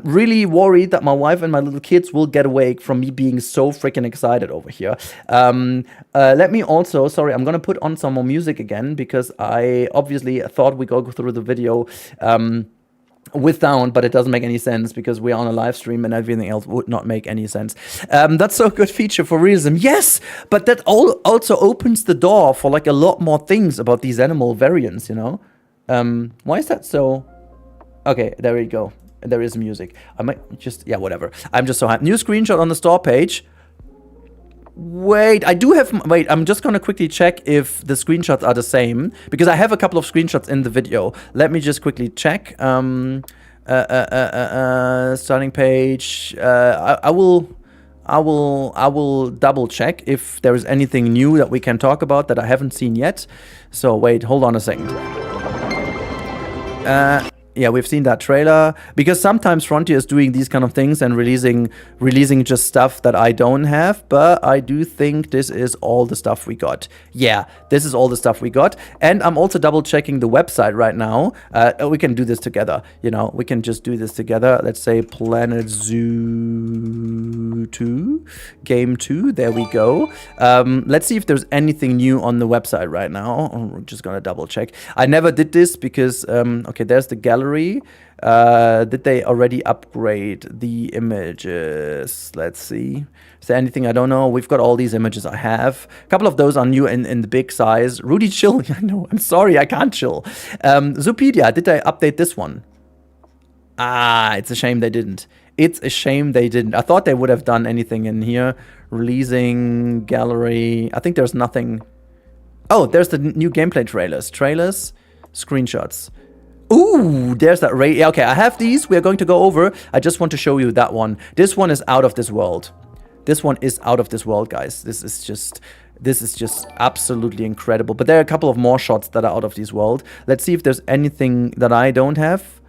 [SPEAKER 1] really worried that my wife and my little kids will get awake from me being so freaking excited over here. Let me also, sorry, I'm gonna put on some more music again, because I obviously thought we go through the video with sound, but it doesn't make any sense because we're on a live stream and everything else would not make any sense. That's so good feature for realism. Yes, but that also opens the door for like a lot more things about these animal variants, Why is that so? Okay, there we go. There is music. I might just, yeah, whatever. I'm just so happy. New screenshot on the store page. Wait, I'm just gonna quickly check if the screenshots are the same, because I have a couple of screenshots in the video. Let me just quickly check. Starting page. I will double check if there is anything new that we can talk about that I haven't seen yet. So wait, hold on a second. Yeah, we've seen that trailer, because sometimes Frontier is doing these kind of things and releasing just stuff that I don't have, but I do think this is all the stuff we got. Yeah, this is all the stuff we got. And I'm also double checking the website right now. We can do this together, you know, we can just do this together. Let's say Planet Zoo 2, Game 2, there we go. Let's see if there's anything new on the website right now. We're just gonna double check. I never did this because, okay, there's the gallery. Did they already upgrade the images? Let's see. Is there anything I don't know? We've got all these images I have. A couple of those are new in the big size. Rudi, chill. I know. I'm sorry. I can't chill. Zoopedia, did they update this one? Ah, it's a shame they didn't. It's a shame they didn't. I thought they would have done anything in here. Releasing gallery. I think there's nothing. Oh, there's the new gameplay trailers. Trailers, screenshots. Ooh, there's that ray. Okay, I have these. We are going to go over. I just want to show you that one. This one is out of this world. This one is out of this world, guys. This is just absolutely incredible. But there are a couple of more shots that are out of this world. Let's see if there's anything that I don't have.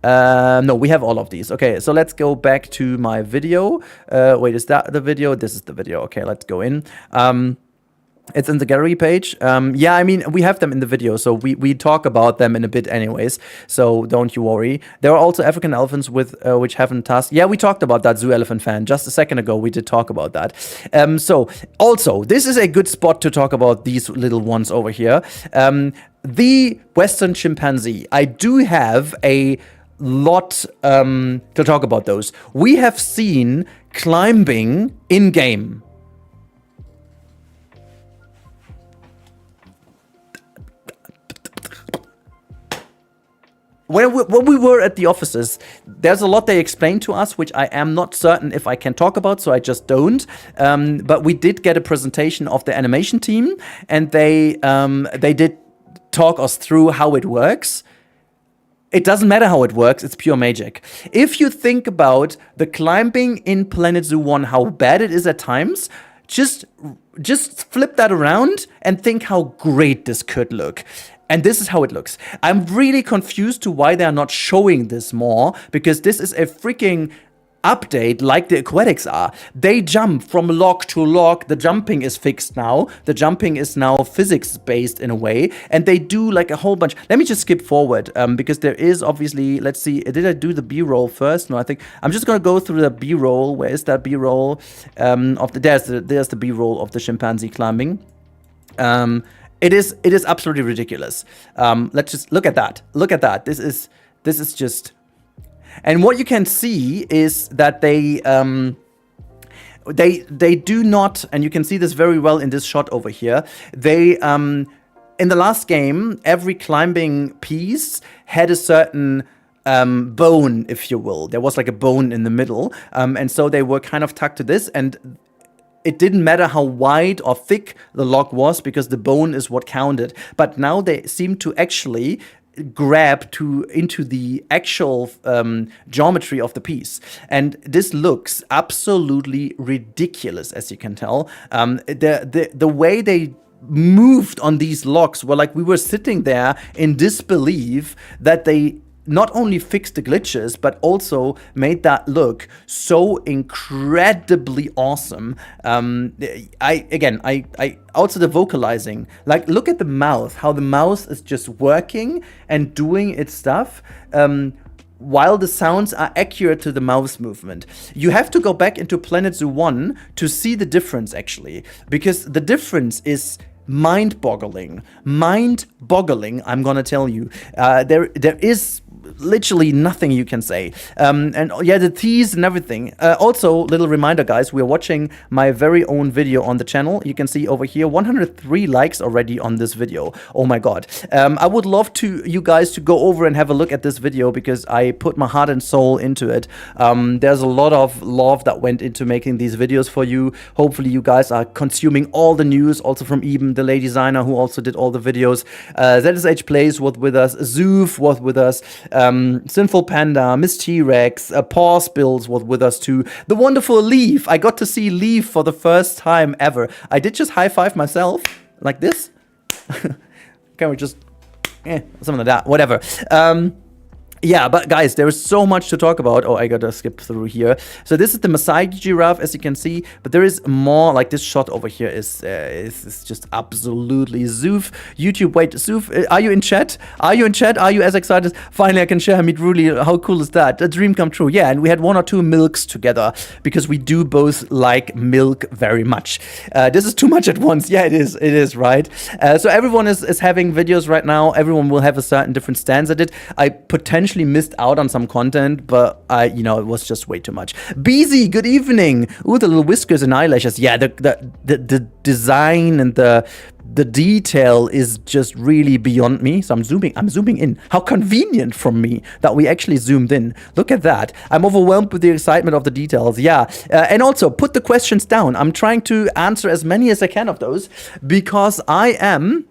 [SPEAKER 1] No, we have all of these. Okay, so let's go back to my video. Wait, is that the video? This is the video. Okay, let's go in. It's in the gallery page. Yeah, I mean, we have them in the video, so we talk about them in a bit anyways, so don't you worry. There are also African elephants with which haven't tusked. Yeah, we talked about that, Zoo Elephant Fan. Just a second ago, we did talk about that. So, also, this is a good spot to talk about these little ones over here. The Western chimpanzee. I do have a lot to talk about those. We have seen climbing in-game. When we were at the offices, there's a lot they explained to us, which I am not certain if I can talk about, so I just don't. But we did get a presentation of the animation team, and they did talk us through how it works. It doesn't matter how it works, it's pure magic. If you think about the climbing in Planet Zoo 1, how bad it is at times, just flip that around and think how great this could look. And this is how it looks. I'm really confused to why they're not showing this more, because this is a freaking update like the aquatics are. They jump from log to log. The jumping is fixed now. The jumping is now physics-based in a way. And they do like a whole bunch. Let me just skip forward because there is obviously, let's see, did I do the B-roll first? No, I think I'm just going to go through the B-roll. Where is that B-roll? There's the B-roll of the chimpanzee climbing. It is absolutely ridiculous. Let's just look at that. Look at that. This is just, and what you can see is that they do not, and you can see this very well in this shot over here. They in the last game, every climbing piece had a certain bone, if you will. There was like a bone in the middle, and so they were kind of tucked to this, and it didn't matter how wide or thick the log was, because the bone is what counted. But now they seem to actually grab into the actual geometry of the piece. And this looks absolutely ridiculous, as you can tell. The way they moved on these logs were like we were sitting there in disbelief that they not only fixed the glitches, but also made that look so incredibly awesome. I also the vocalizing, like look at the mouth, how the mouth is just working and doing its stuff, while the sounds are accurate to the mouth movement. You have to go back into Planet Zoo 1 to see the difference, actually, because the difference is mind-boggling, I'm gonna tell you. There is literally nothing you can say. And yeah, the tease and everything. Also, little reminder, guys, we're watching my very own video on the channel. You can see over here 103 likes already on this video. Oh my god. I would love you guys to go over and have a look at this video, because I put my heart and soul into it. There's a lot of love that went into making these videos for you. Hopefully you guys are consuming all the news, also from Eben, the lady designer who also did all the videos. ZSH Plays was with us, Zoof was with us, Sinful Panda, Miss T-Rex, Paw Spills was with us too. The wonderful Leaf. I got to see Leaf for the first time ever. I did just high five myself, like this. Can we just, something like that, whatever. Yeah, but guys, there is so much to talk about. Oh, I gotta skip through here. So this is the Masai giraffe, as you can see, but there is more. Like this shot over here is just absolutely Zoof. YouTube, wait, Zoof, are you in chat? Are you in chat? Are you as excited? Finally, I can share meet Rudi. How cool is that? A dream come true. Yeah, and we had 1 or 2 milks together because we do both like milk very much. This is too much at once. Yeah, it is, right? So everyone is having videos right now. Everyone will have a certain different stance at it. I potentially missed out on some content, but it was just way too much. Beezy, good evening. Ooh, the little whiskers and eyelashes. Yeah, the design and the detail is just really beyond me. So I'm zooming in. How convenient from me that we actually zoomed in. Look at that. I'm overwhelmed with the excitement of the details. Yeah. And also put the questions down. I'm trying to answer as many as I can of those because I am,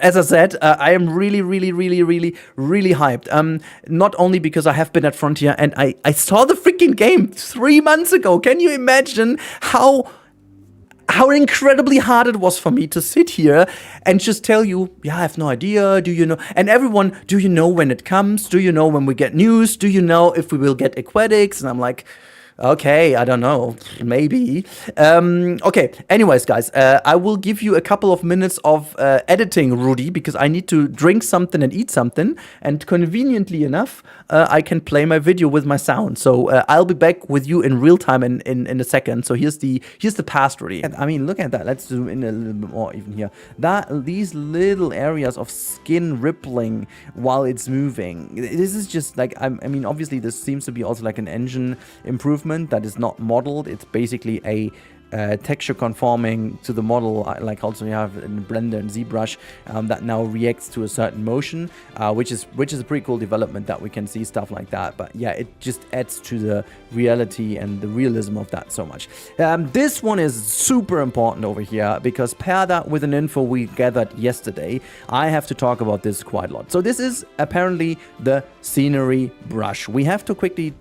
[SPEAKER 1] as I said, I am really, really, really, really, really hyped. Not only because I have been at Frontier and I saw the freaking game 3 months ago. Can you imagine how incredibly hard it was for me to sit here and just tell you, yeah, I have no idea, do you know? And everyone, do you know when it comes? Do you know when we get news? Do you know if we will get aquatics? And I'm like, okay, I don't know, maybe. Okay, anyways, guys, I will give you a couple of minutes of editing, Rudi, because I need to drink something and eat something. And conveniently enough, I can play my video with my sound. So I'll be back with you in real time in a second. So here's the past, Rudi. And I mean, look at that. Let's zoom in a little bit more even here. These little areas of skin rippling while it's moving. This is just like, I mean, obviously this seems to be also like an engine improvement that is not modeled. It's basically a texture conforming to the model, like also you have in Blender and ZBrush, that now reacts to a certain motion, which is a pretty cool development that we can see stuff like that. But yeah, it just adds to the reality and the realism of that so much. This one is super important over here because pair that with an info we gathered yesterday, I have to talk about this quite a lot. So this is apparently the scenery brush. We have to quickly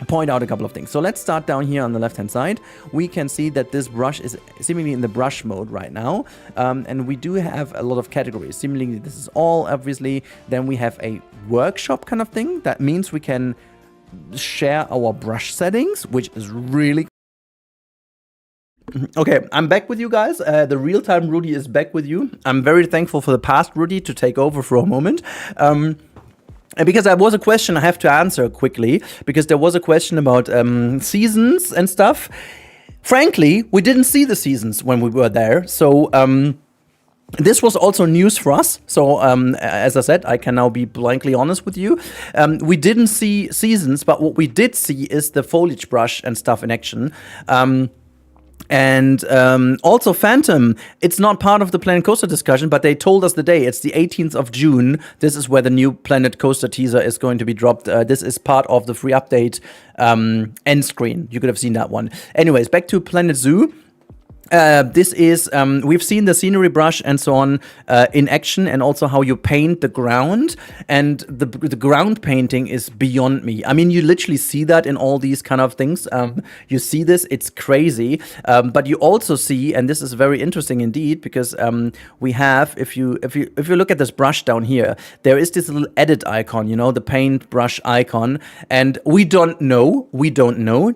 [SPEAKER 1] point out a couple of things. So let's start down here on the left hand side. We can see that this brush is seemingly in the brush mode right now, and we do have a lot of categories. Seemingly this is all, obviously. Then we have a workshop kind of thing. That means we can share our brush settings, which is really okay. I'm back with you guys. The real-time Rudi is back with you. I'm very thankful for the past Rudi to take over for a moment. And because there was a question I have to answer quickly, because there was a question about seasons and stuff. Frankly, we didn't see the seasons when we were there. So this was also news for us. So as I said, I can now be blankly honest with you. We didn't see seasons, but what we did see is the foliage brush and stuff in action. And also Phantom, it's not part of the Planet Coaster discussion, but they told us the day. It's the 18th of June. This is where the new Planet Coaster teaser is going to be dropped. This is part of the free update end screen. You could have seen that one. Anyways, back to Planet Zoo. This is, we've seen the scenery brush and so on in action, and also how you paint the ground, and the ground painting is beyond me. I mean, you literally see that in all these kind of things. You see this, it's crazy, but you also see, and this is very interesting indeed, because we have, if you look at this brush down here, there is this little edit icon, you know, the paint brush icon, and we don't know,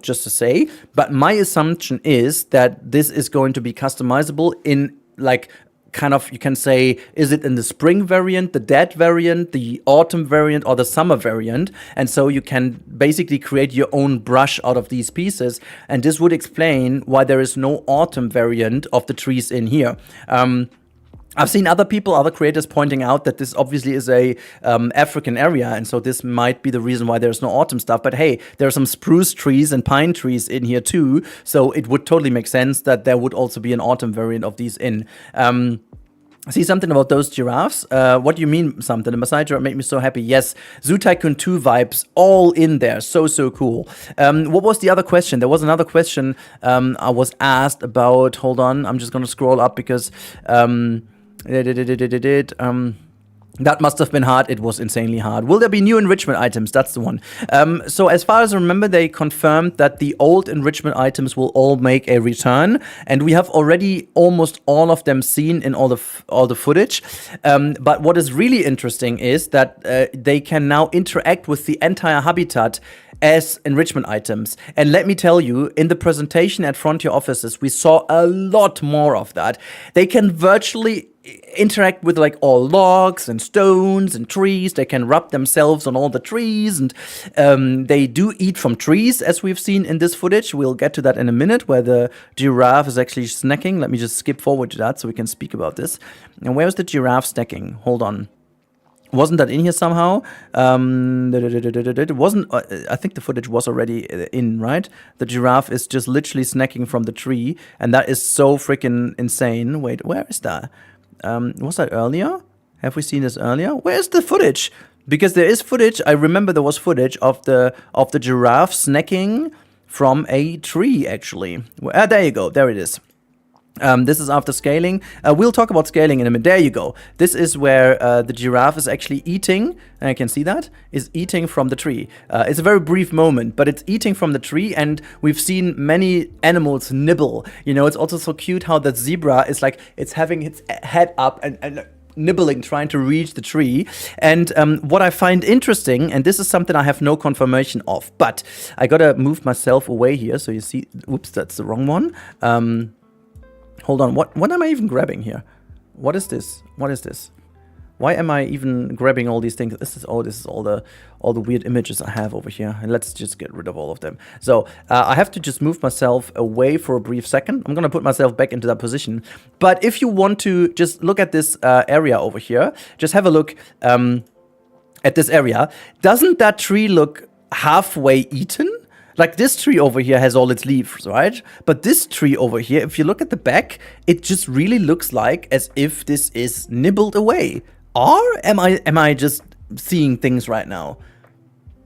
[SPEAKER 1] just to say, but my assumption is that this is going to be customizable in, like, kind of, you can say, is it in the spring variant, the dead variant, the autumn variant, or the summer variant? And so you can basically create your own brush out of these pieces, and this would explain why there is no autumn variant of the trees in here. I've seen other creators pointing out that this obviously is a African area, and so this might be the reason why there's no autumn stuff. But hey, there are some spruce trees and pine trees in here too, so it would totally make sense that there would also be an autumn variant of these in. See something about those giraffes? What do you mean something? The Maasai giraffe made me so happy. Yes, Zoo Tycoon 2 vibes all in there. So cool. What was the other question? There was another question I was asked about. Hold on, I'm just gonna scroll up because That must have been hard. It was insanely hard. Will there be new enrichment items? That's the one. So as far as I remember, they confirmed that the old enrichment items will all make a return, and we have already almost all of them seen in all the footage. But what is really interesting is that they can now interact with the entire habitat as enrichment items. And let me tell you, in the presentation at Frontier offices, we saw a lot more of that. They can virtually interact with like all logs and stones and trees. They can rub themselves on all the trees, and they do eat from trees, as we've seen in this footage. We'll get to that in a minute, where the giraffe is actually snacking. Let me just skip forward to that so we can speak about this. And where's the giraffe snacking? Hold on. Wasn't that in here somehow? It wasn't. I think the footage was already in, right? The giraffe is just literally snacking from the tree, and that is so freaking insane. Wait, where is that? Was that earlier? Have we seen this earlier? Where's the footage? Because there is footage. I remember there was footage of the giraffe snacking from a tree, actually. There you go. There it is. This is after scaling. We'll talk about scaling in a minute. There you go. This is where the giraffe is actually eating, and I can see that, is eating from the tree. It's a very brief moment, but it's eating from the tree, and we've seen many animals nibble. You know, it's also so cute how that zebra is like, it's having its head up and nibbling, trying to reach the tree. And what I find interesting, and this is something I have no confirmation of, but I gotta move myself away here, so you see, oops, that's the wrong one. Hold on, what am I even grabbing here? What is this? What is this? Why am I even grabbing all these things? This is all the weird images I have over here. And let's just get rid of all of them. So I have to just move myself away for a brief second. I'm gonna put myself back into that position. But if you want to just look at this area over here, just have a look at this area. Doesn't that tree look halfway eaten? Like, this tree over here has all its leaves, right? But this tree over here, if you look at the back, it just really looks like as if this is nibbled away. Or am I just seeing things right now?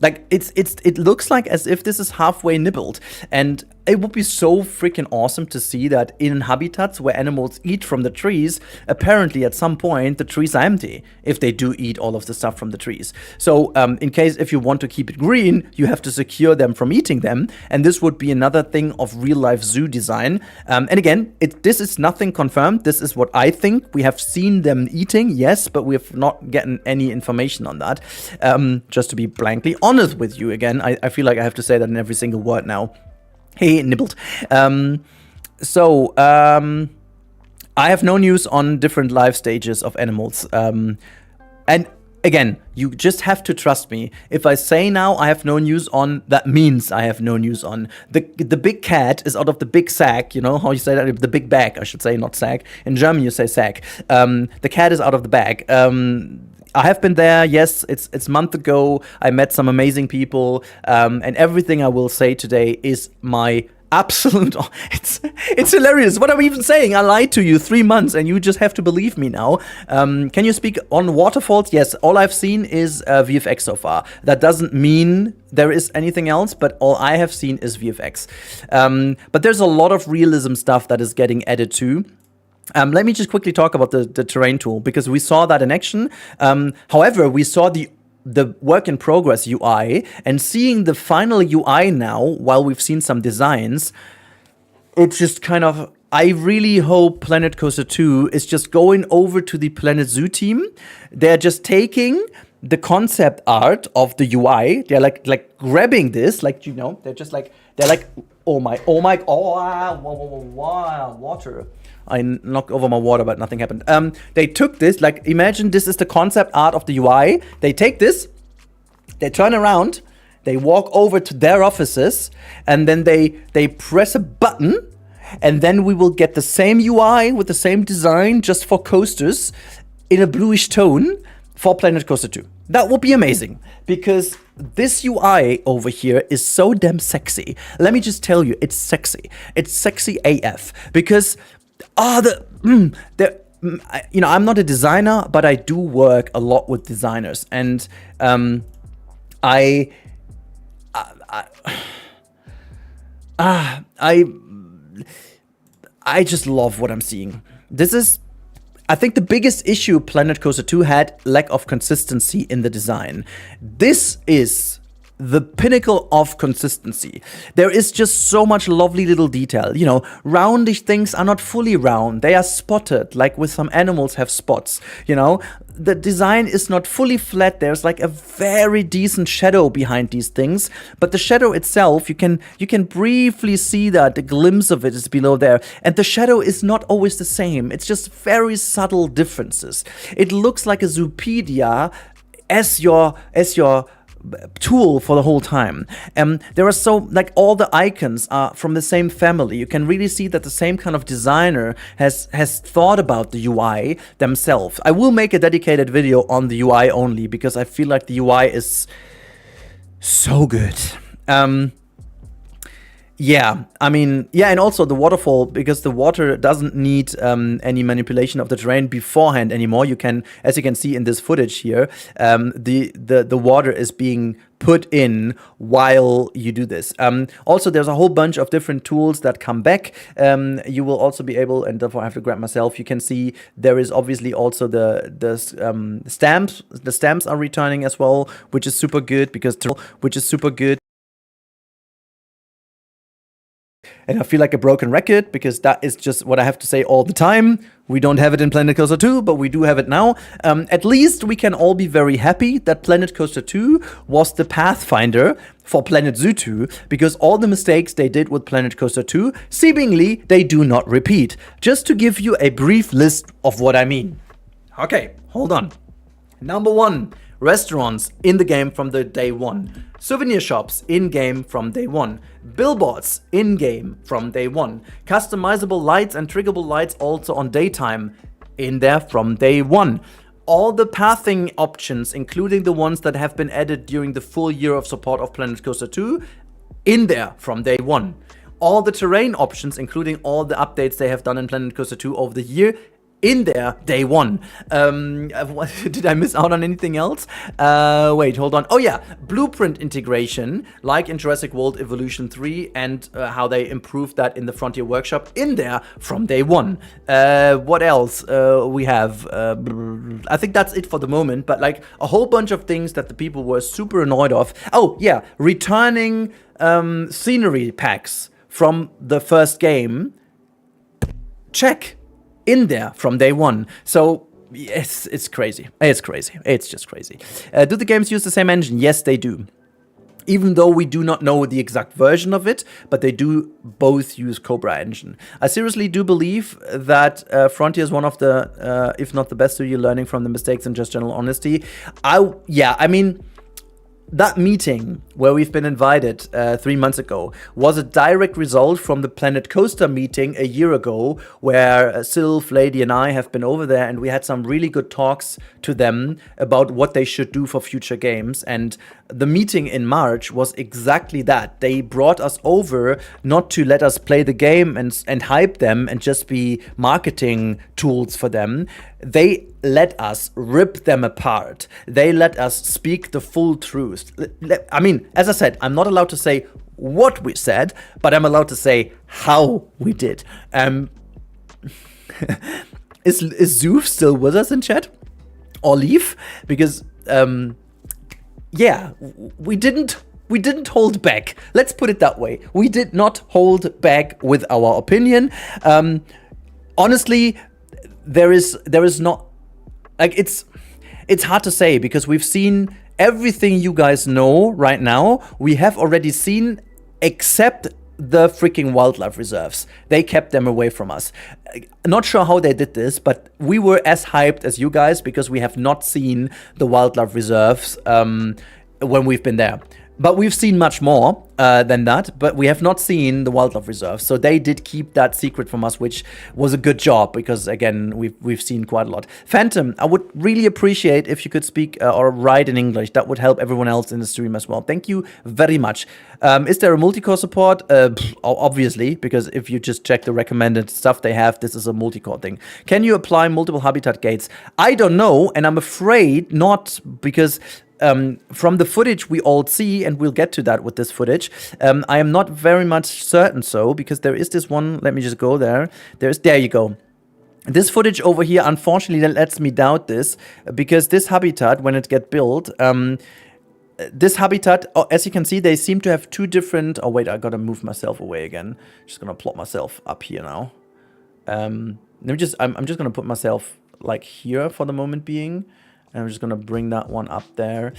[SPEAKER 1] Like, it looks like as if this is halfway nibbled. And it would be so freaking awesome to see that in habitats where animals eat from the trees, apparently at some point the trees are empty if they do eat all of the stuff from the trees. So in case if you want to keep it green, you have to secure them from eating them. And this would be another thing of real life zoo design. And again, this is nothing confirmed. This is what I think. We have seen them eating, yes, but we have not gotten any information on that. Just to be blankly honest with you again, I feel like I have to say that in every single word now. Hey, nibbled. I have no news on different life stages of animals. And again, you just have to trust me. If I say now I have no news on, that means I have no news on. The big cat is out of the big sack. You know how you say that? The big bag, I should say, not sack. In German, you say sack. The cat is out of the bag. I have been there, yes, it's a month ago. I met some amazing people, and everything I will say today is my absolute... It's hilarious. What am I even saying? I lied to you 3 months, and you just have to believe me now. Can you speak on waterfalls? Yes, all I've seen is VFX so far. That doesn't mean there is anything else, but all I have seen is VFX. But there's a lot of realism stuff that is getting added too. Let me just quickly talk about the terrain tool, because we saw that in action. However, we saw the work in progress UI, and seeing the final UI now, while we've seen some designs, it's just kind of... I really hope Planet Coaster 2 is just going over to the Planet Zoo team. They're just taking the concept art of the UI. They're like grabbing this, like, you know, they're like, oh my, water. I knocked over my water, but nothing happened. They took this, like, imagine this is the concept art of the UI. They take this, they turn around, they walk over to their offices, and then they press a button, and then we will get the same UI with the same design just for coasters in a bluish tone for Planet Coaster 2. That would be amazing, because this UI over here is so damn sexy. Let me just tell you, it's sexy. It's sexy AF, because you know, I'm not a designer, but I do work a lot with designers, and I just love what I'm seeing. This is I think the biggest issue Planet Coaster 2 had, lack of consistency in the design. This is the pinnacle of consistency. There is just so much lovely little detail. You know, roundish things are not fully round. They are spotted, like with some animals have spots, you know. The design is not fully flat. There's like a very decent shadow behind these things, but the shadow itself, you can briefly see that the glimpse of it is below there, and the shadow is not always the same. It's just very subtle differences. It looks like a Zoopedia as your tool for the whole time. There are like all the icons are from the same family. You can really see that the same kind of designer has thought about the UI themselves. I will make a dedicated video on the UI only because I feel like the UI is so good. Yeah, I mean, yeah, and also the waterfall, because the water doesn't need any manipulation of the terrain beforehand anymore. You can, as you can see in this footage here, the water is being put in while you do this. Also, there's a whole bunch of different tools that come back. You will also be able, and therefore I have to grab myself. You can see there is obviously also the stamps. The stamps are returning as well, which is super good And I feel like a broken record because that is just what I have to say all the time. We don't have it in Planet Coaster 2, but we do have it now. At least we can all be very happy that Planet Coaster 2 was the pathfinder for Planet Zoo 2, because all the mistakes they did with Planet Coaster 2, seemingly they do not repeat. Just to give you a brief list of what I mean. Okay, hold on. Number 1, restaurants in the game from the day 1. Souvenir shops in-game from day 1. Billboards in-game from day 1. Customizable lights and triggable lights also on daytime in there from day 1. All the pathing options, including the ones that have been added during the full year of support of Planet Coaster 2, in there from day 1. All the terrain options, including all the updates they have done in Planet Coaster 2 over the year, in there, day 1. Did I miss out on anything else? Wait, hold on. Oh yeah, blueprint integration, like in Jurassic World Evolution 3, and how they improved that in the Frontier Workshop, in there from day 1. What else we have? I think that's it for the moment, but like a whole bunch of things that the people were super annoyed of. Oh yeah, returning scenery packs from the first game. Check. In there from day 1. So yes, it's crazy. It's crazy. It's just crazy. Do the games use the same engine? Yes, they do. Even though we do not know the exact version of it, but they do both use Cobra engine. I seriously do believe that Frontier is one of the, if not the best studio, learning from the mistakes and just general honesty. I mean, that meeting where we've been invited 3 months ago was a direct result from the Planet Coaster meeting a year ago, where Sylph, Lady, and I have been over there, and we had some really good talks to them about what they should do for future games. And the meeting in March was exactly that. They brought us over not to let us play the game and hype them and just be marketing tools for them. They let us rip them apart. They let us speak the full truth. I mean, as I said, I'm not allowed to say what we said, but I'm allowed to say how we did. Is Zoof still with us in chat? Or Leaf? Because, yeah, we didn't hold back. Let's put it that way. We did not hold back with our opinion. Honestly, there is not, like, it's hard to say, because we've seen everything you guys know right now. We have already seen, except the freaking wildlife reserves. They kept them away from us. Not sure how they did this, but we were as hyped as you guys because we have not seen the wildlife reserves when we've been there. But we've seen much more than that, but we have not seen the wildlife reserve. So they did keep that secret from us, which was a good job, because again, we've seen quite a lot. Phantom, I would really appreciate if you could speak or write in English. That would help everyone else in the stream as well. Thank you very much. Is there a multi-core support? Obviously, because if you just check the recommended stuff they have, this is a multi-core thing. Can you apply multiple habitat gates? I don't know, and I'm afraid not, because from the footage we all see, and we'll get to that with this footage, I am not very much certain so, because there is this one, let me just go there. There you go. This footage over here, unfortunately, lets me doubt this, because this habitat, when it get built, this habitat, as you can see, they seem to have two different... Oh, wait, I gotta move myself away again. Just gonna plot myself up here now. I'm just gonna put myself, like, here for the moment being. And I'm just gonna bring that one up there.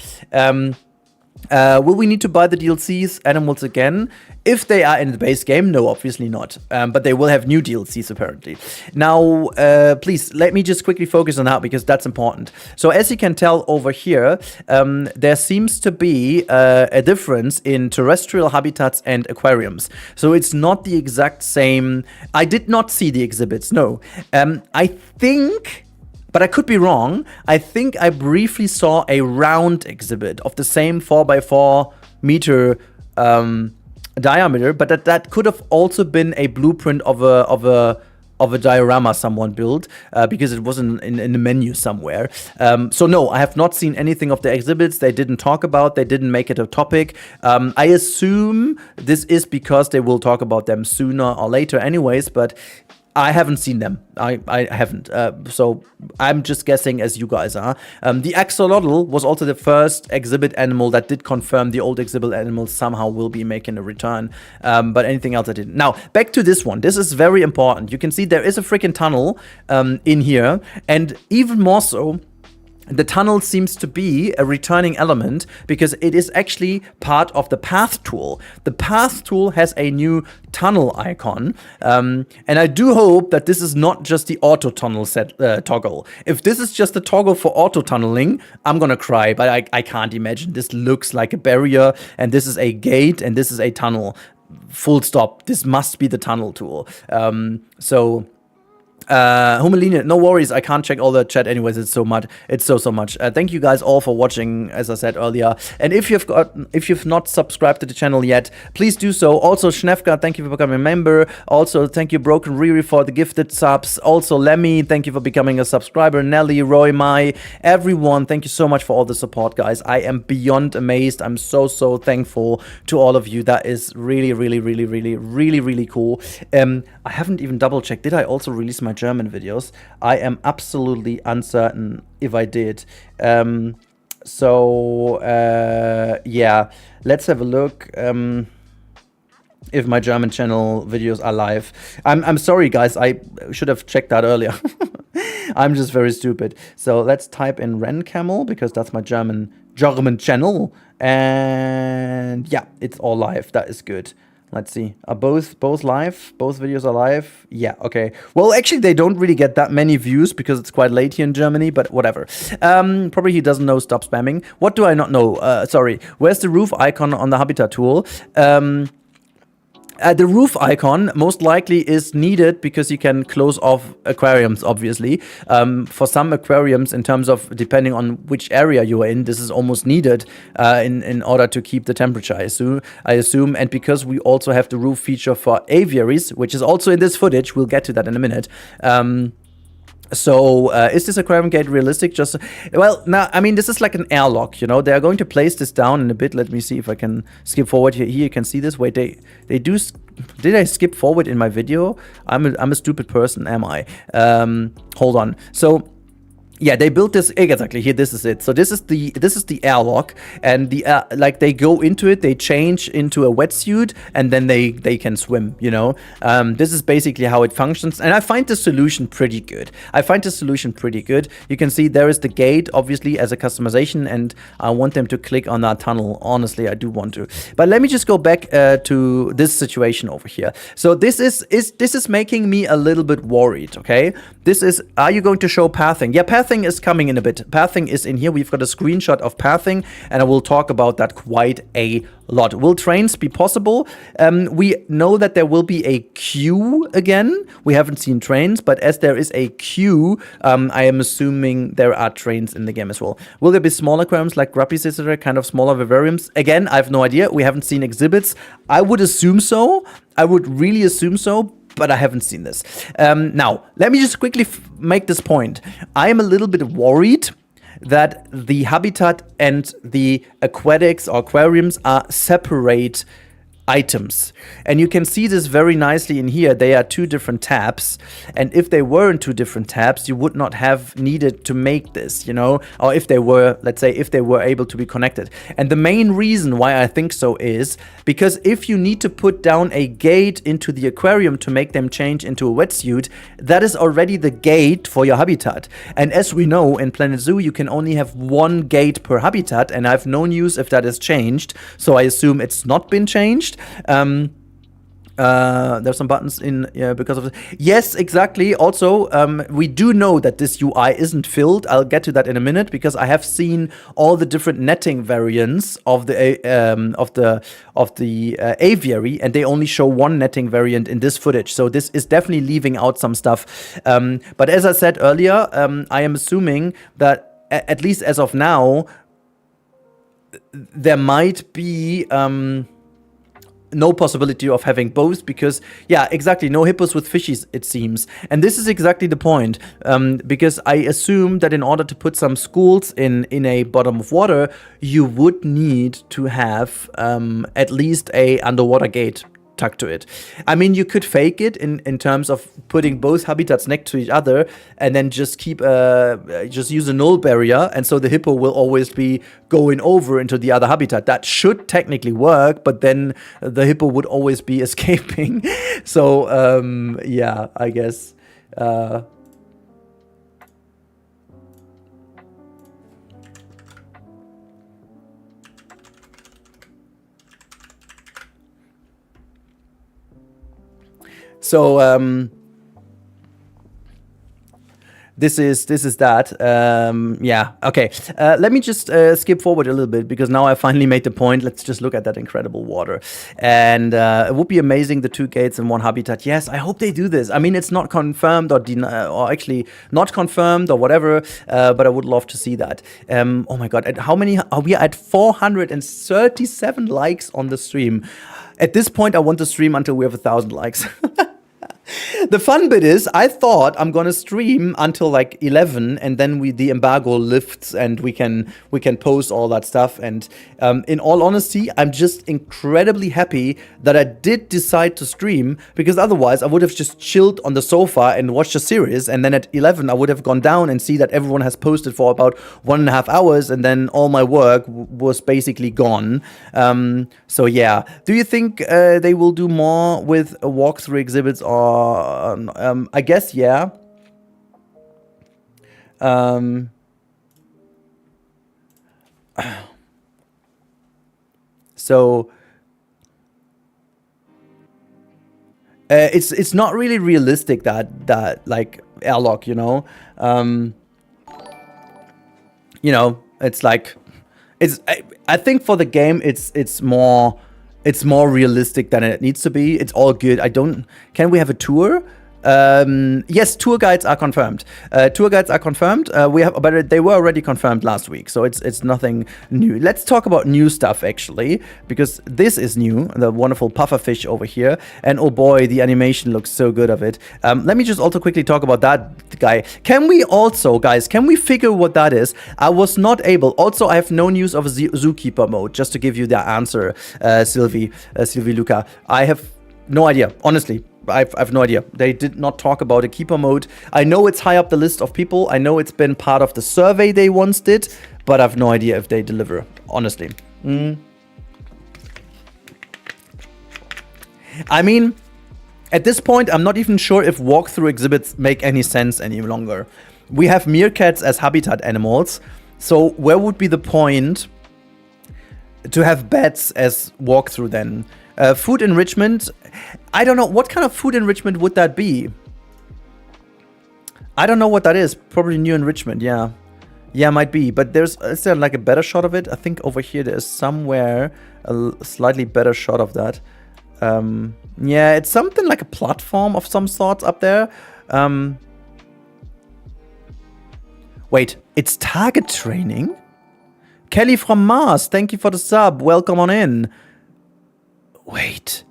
[SPEAKER 1] Will we need to buy the DLCs animals again? If they are in the base game, no, obviously not. But they will have new DLCs apparently. Now, please, let me just quickly focus on that because that's important. So as you can tell over here, there seems to be a difference in terrestrial habitats and aquariums. So it's not the exact same. I did not see the exhibits, no. I think... But I could be wrong. I think I briefly saw a round exhibit of the same 4x4 meter diameter, but that could have also been a blueprint of a diorama someone built because it was in the menu somewhere. So no, I have not seen anything of the exhibits. They didn't talk about. They didn't make it a topic. I assume this is because they will talk about them sooner or later, anyways. But I haven't seen them. I haven't. So I'm just guessing as you guys are. The axolotl was also the first exhibit animal that did confirm the old exhibit animals somehow will be making a return. But anything else I didn't. Now, back to this one. This is very important. You can see there is a freaking tunnel in here. And even more so, the tunnel seems to be a returning element because it is actually part of the path tool. The path tool has a new tunnel icon. And I do hope that this is not just the auto tunnel toggle. If this is just a toggle for auto tunneling, I'm gonna cry, but I can't imagine. This looks like a barrier, and this is a gate, and this is a tunnel. Full stop. This must be the tunnel tool. Humelina, no worries, I can't check all the chat anyways, it's so much. Thank you guys all for watching, as I said earlier. And if you've not subscribed to the channel yet, please do so. Also, Schnefka, thank you for becoming a member. Also, thank you, Broken Riri, for the gifted subs. Also, Lemmy, thank you for becoming a subscriber. Nelly, Roy, Mai, everyone, thank you so much for all the support, guys. I am beyond amazed. I'm so thankful to all of you. That is really cool. I haven't even double checked. Did I also release my German videos? I am absolutely uncertain if I did. Yeah, let's have a look if my German channel videos are live. I'm sorry, guys. I should have checked that earlier. I'm just very stupid. So let's type in Rennkamel because that's my German channel. And yeah, it's all live. That is good. Let's see. Are both live? Both videos are live? Yeah, okay. Well, actually, they don't really get that many views because it's quite late here in Germany, but whatever. Probably he doesn't know stop spamming. What do I not know? Sorry. Where's the roof icon on the habitat tool? The roof icon most likely is needed because you can close off aquariums, obviously. For some aquariums, in terms of depending on which area you are in, this is almost needed in order to keep the temperature, I assume. And because we also have the roof feature for aviaries, which is also in this footage, we'll get to that in a minute. So, is this aquarium gate realistic? Well, now, I mean, this is like an airlock, you know. They are going to place this down in a bit. Let me see if I can skip forward here. Here you can see this. Wait, they do... Did I skip forward in my video? I'm a stupid person, am I? Hold on. So... yeah, they built this exactly here. This is it. So this is the airlock, and like they go into it, they change into a wetsuit, and then they can swim. You know, this is basically how it functions, and I find the solution pretty good. You can see there is the gate, obviously, as a customization, and I want them to click on that tunnel. Honestly, I do want to. But let me just go back to this situation over here. So this is making me a little bit worried. Okay, are you going to show pathing? Yeah, pathing is coming in a bit. Pathing is in here. We've got a screenshot of pathing, and I will talk about that quite a lot. Will trains be possible? We know that there will be a queue again. We haven't seen trains, but as there is a queue, I am assuming there are trains in the game as well. Will there be smaller aquariums like Gruppy Sister, kind of smaller vivariums? Again, I have no idea. We haven't seen exhibits. I would assume so. I would really assume so. But I haven't seen this. Now, let me just quickly make this point. I am a little bit worried that the habitat and the aquatics or aquariums are separate items. And you can see this very nicely in here. They are 2 different tabs. And if they weren't 2 different tabs, you would not have needed to make this, you know, or if they were, let's say, if they were able to be connected. And the main reason why I think so is because if you need to put down a gate into the aquarium to make them change into a wetsuit, that is already the gate for your habitat. And as we know, in Planet Zoo, you can only have 1 gate per habitat, and I have no news if that has changed. So I assume it's not been changed. There's some buttons in because of the yes, exactly. Also, we do know that this UI isn't filled. I'll get to that in a minute because I have seen all the different netting variants of the aviary, and they only show 1 netting variant in this footage. So this is definitely leaving out some stuff. But as I said earlier, I am assuming that at least as of now, there might be no possibility of having both because, yeah, exactly, no hippos with fishies, it seems. And this is exactly the point, because I assume that in order to put some schools in a bottom of water, you would need to have at least a underwater gate tucked to it. I mean, you could fake it in terms of putting both habitats next to each other and then just keep just use a null barrier, and so the hippo will always be going over into the other habitat. That should technically work, but then the hippo would always be escaping. So yeah, I guess so this is that. Yeah, okay. Let me just skip forward a little bit because now I finally made the point. Let's just look at that incredible water. And it would be amazing, the 2 gates in 1 habitat. Yes, I hope they do this. I mean, it's not confirmed or actually not confirmed or whatever, but I would love to see that. Oh my God, how many are we at? 437 likes on the stream. At this point, I want to stream until we have 1,000 likes. The fun bit is, I thought I'm gonna stream until like 11, and then the embargo lifts, and we can post all that stuff. And in all honesty, I'm just incredibly happy that I did decide to stream, because otherwise I would have just chilled on the sofa and watched a series, and then at 11 I would have gone down and see that everyone has posted for about 1.5 hours, and then all my work was basically gone. So yeah, do you think they will do more with walkthrough exhibits, or I guess, yeah. So it's not really realistic that like airlock, you know. You know, it's like I think for the game it's more realistic than it needs to be. It's all good. Can we have a tour? Yes, tour guides are confirmed. But they were already confirmed last week, so it's nothing new. Let's talk about new stuff actually, because this is new. The wonderful pufferfish over here, and oh boy, the animation looks so good of it. Let me just also quickly talk about that guy. Can we also, guys, figure what that is? I was not able. Also, I have no news of a zookeeper mode. Just to give you the answer, Sylvie Luca, I have no idea, honestly. I've no idea. They did not talk about a keeper mode. I know it's high up the list of people. I know it's been part of the survey they once did, but I've no idea if they deliver, honestly. I mean, at this point, I'm not even sure if walkthrough exhibits make any sense any longer. We have meerkats as habitat animals, so where would be the point to have bats as walkthrough then? Food enrichment, I don't know. What kind of food enrichment would that be? I don't know what that is. Probably new enrichment, yeah. Yeah, might be. But is there like a better shot of it? I think over here there's somewhere a slightly better shot of that. Yeah, it's something like a platform of some sort up there. Wait, it's target training? Kelly from Mars, thank you for the sub. Welcome on in. Wait.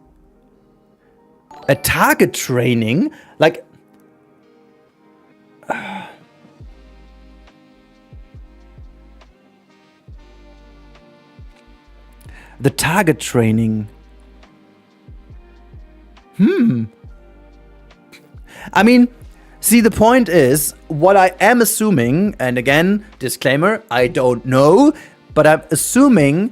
[SPEAKER 1] A target training? Like... the target training. I mean, see, the point is, what I am assuming, and again, disclaimer, I don't know, but I'm assuming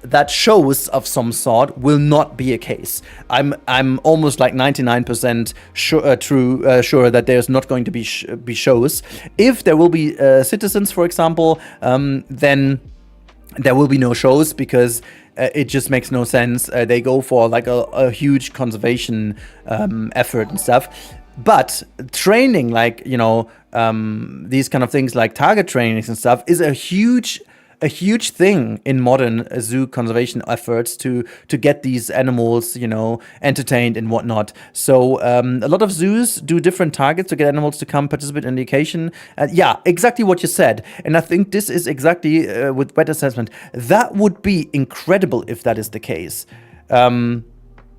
[SPEAKER 1] that shows of some sort will not be a case. I'm almost like 99% sure that there's not going to be shows. If there will be citizens, for example, then there will be no shows because it just makes no sense. They go for like a huge conservation effort and stuff. But training, like, you know, these kind of things like target trainings and stuff is a huge thing in modern zoo conservation efforts to get these animals, you know, entertained and whatnot. So a lot of zoos do different targets to get animals to come participate in education. Yeah, exactly what you said. And I think this is exactly with wet assessment. That would be incredible if that is the case.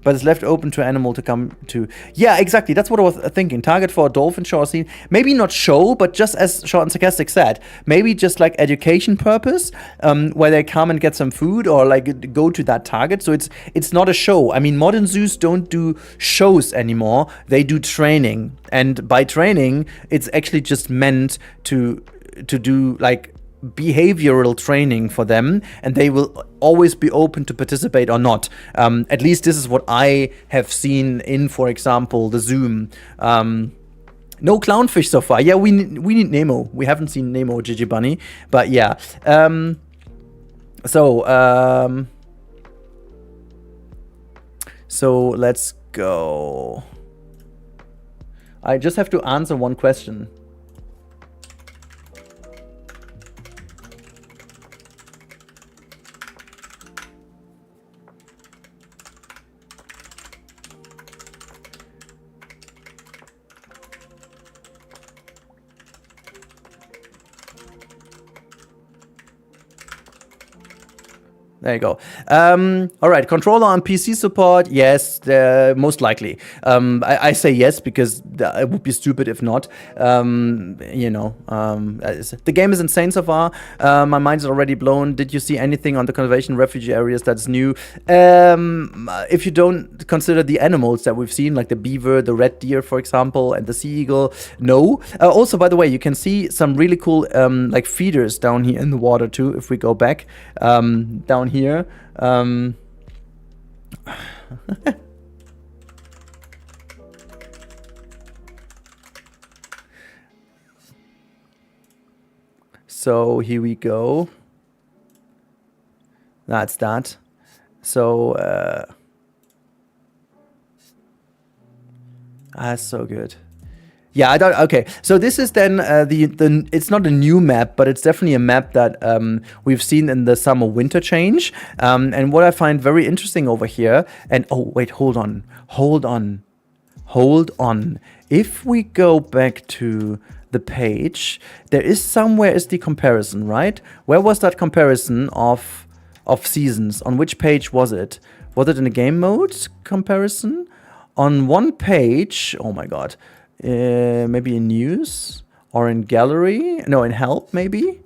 [SPEAKER 1] But it's left open to animal to come to. Yeah, exactly. That's what I was thinking. Target for a dolphin show or scene. Maybe not show, but just as Short and Sarcastic said, maybe just like education purpose, where they come and get some food or like go to that target. So it's not a show. I mean, modern zoos don't do shows anymore. They do training, and by training, it's actually just meant to do like behavioral training for them, and they will always be open to participate or not. At least this is what I have seen in, for example, the Zoom. No clownfish so far. Yeah, we need Nemo. We haven't seen Nemo or Gigi Bunny, but yeah. So let's go. I just have to answer one question. There you go. All right, controller on PC support, yes, most likely. I say yes because it would be stupid if not. You know, the game is insane so far. My mind's already blown. Did you see anything on the conservation refugee areas that's new? If you don't consider the animals that we've seen, like the beaver, the red deer, for example, and the sea eagle, no. Also, by the way, you can see some really cool like feeders down here in the water too. If we go back down here. So here we go. That's that. So that's so good. Yeah, I don't. Okay, so this is then the. It's not a new map, but it's definitely a map that we've seen in the summer-winter change. And what I find very interesting over here. And oh wait, hold on. If we go back to the page, there is somewhere is the comparison, right? Where was that comparison of seasons? On which page was it? Was it in the game mode comparison? On one page. Oh my god. Maybe in news or in gallery? No, in help maybe?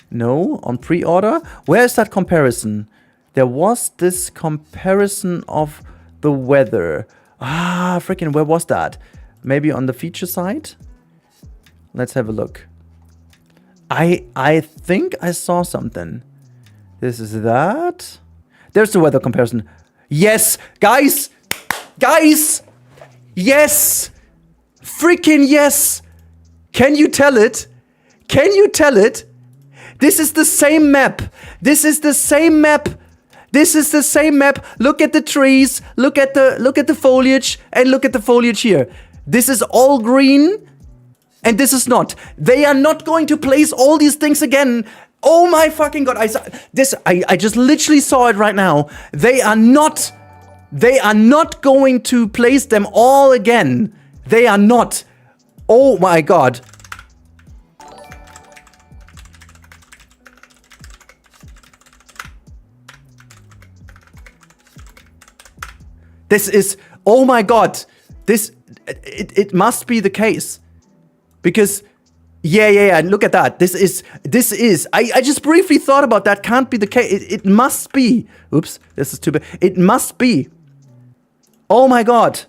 [SPEAKER 1] No, on pre-order? Where is that comparison? There was this comparison of the weather. Ah, freaking, where was that? Maybe on the feature side? Let's have a look. I think I saw something. This is that. There's the weather comparison. Yes, guys! Yes! Freaking yes! Can you tell it? This is the same map. Look at the trees. Look at the foliage, and look at the foliage here. This is all green, and this is not. They are not going to place all these things again. Oh my fucking god! I just literally saw it right now. They are not going to place them all again. They are not. Oh my god. This is, oh my god. It must be the case. Because, yeah, look at that. This is, I just briefly thought about that. Can't be the case. It must be. Oops, this is too bad. It must be. Oh my god.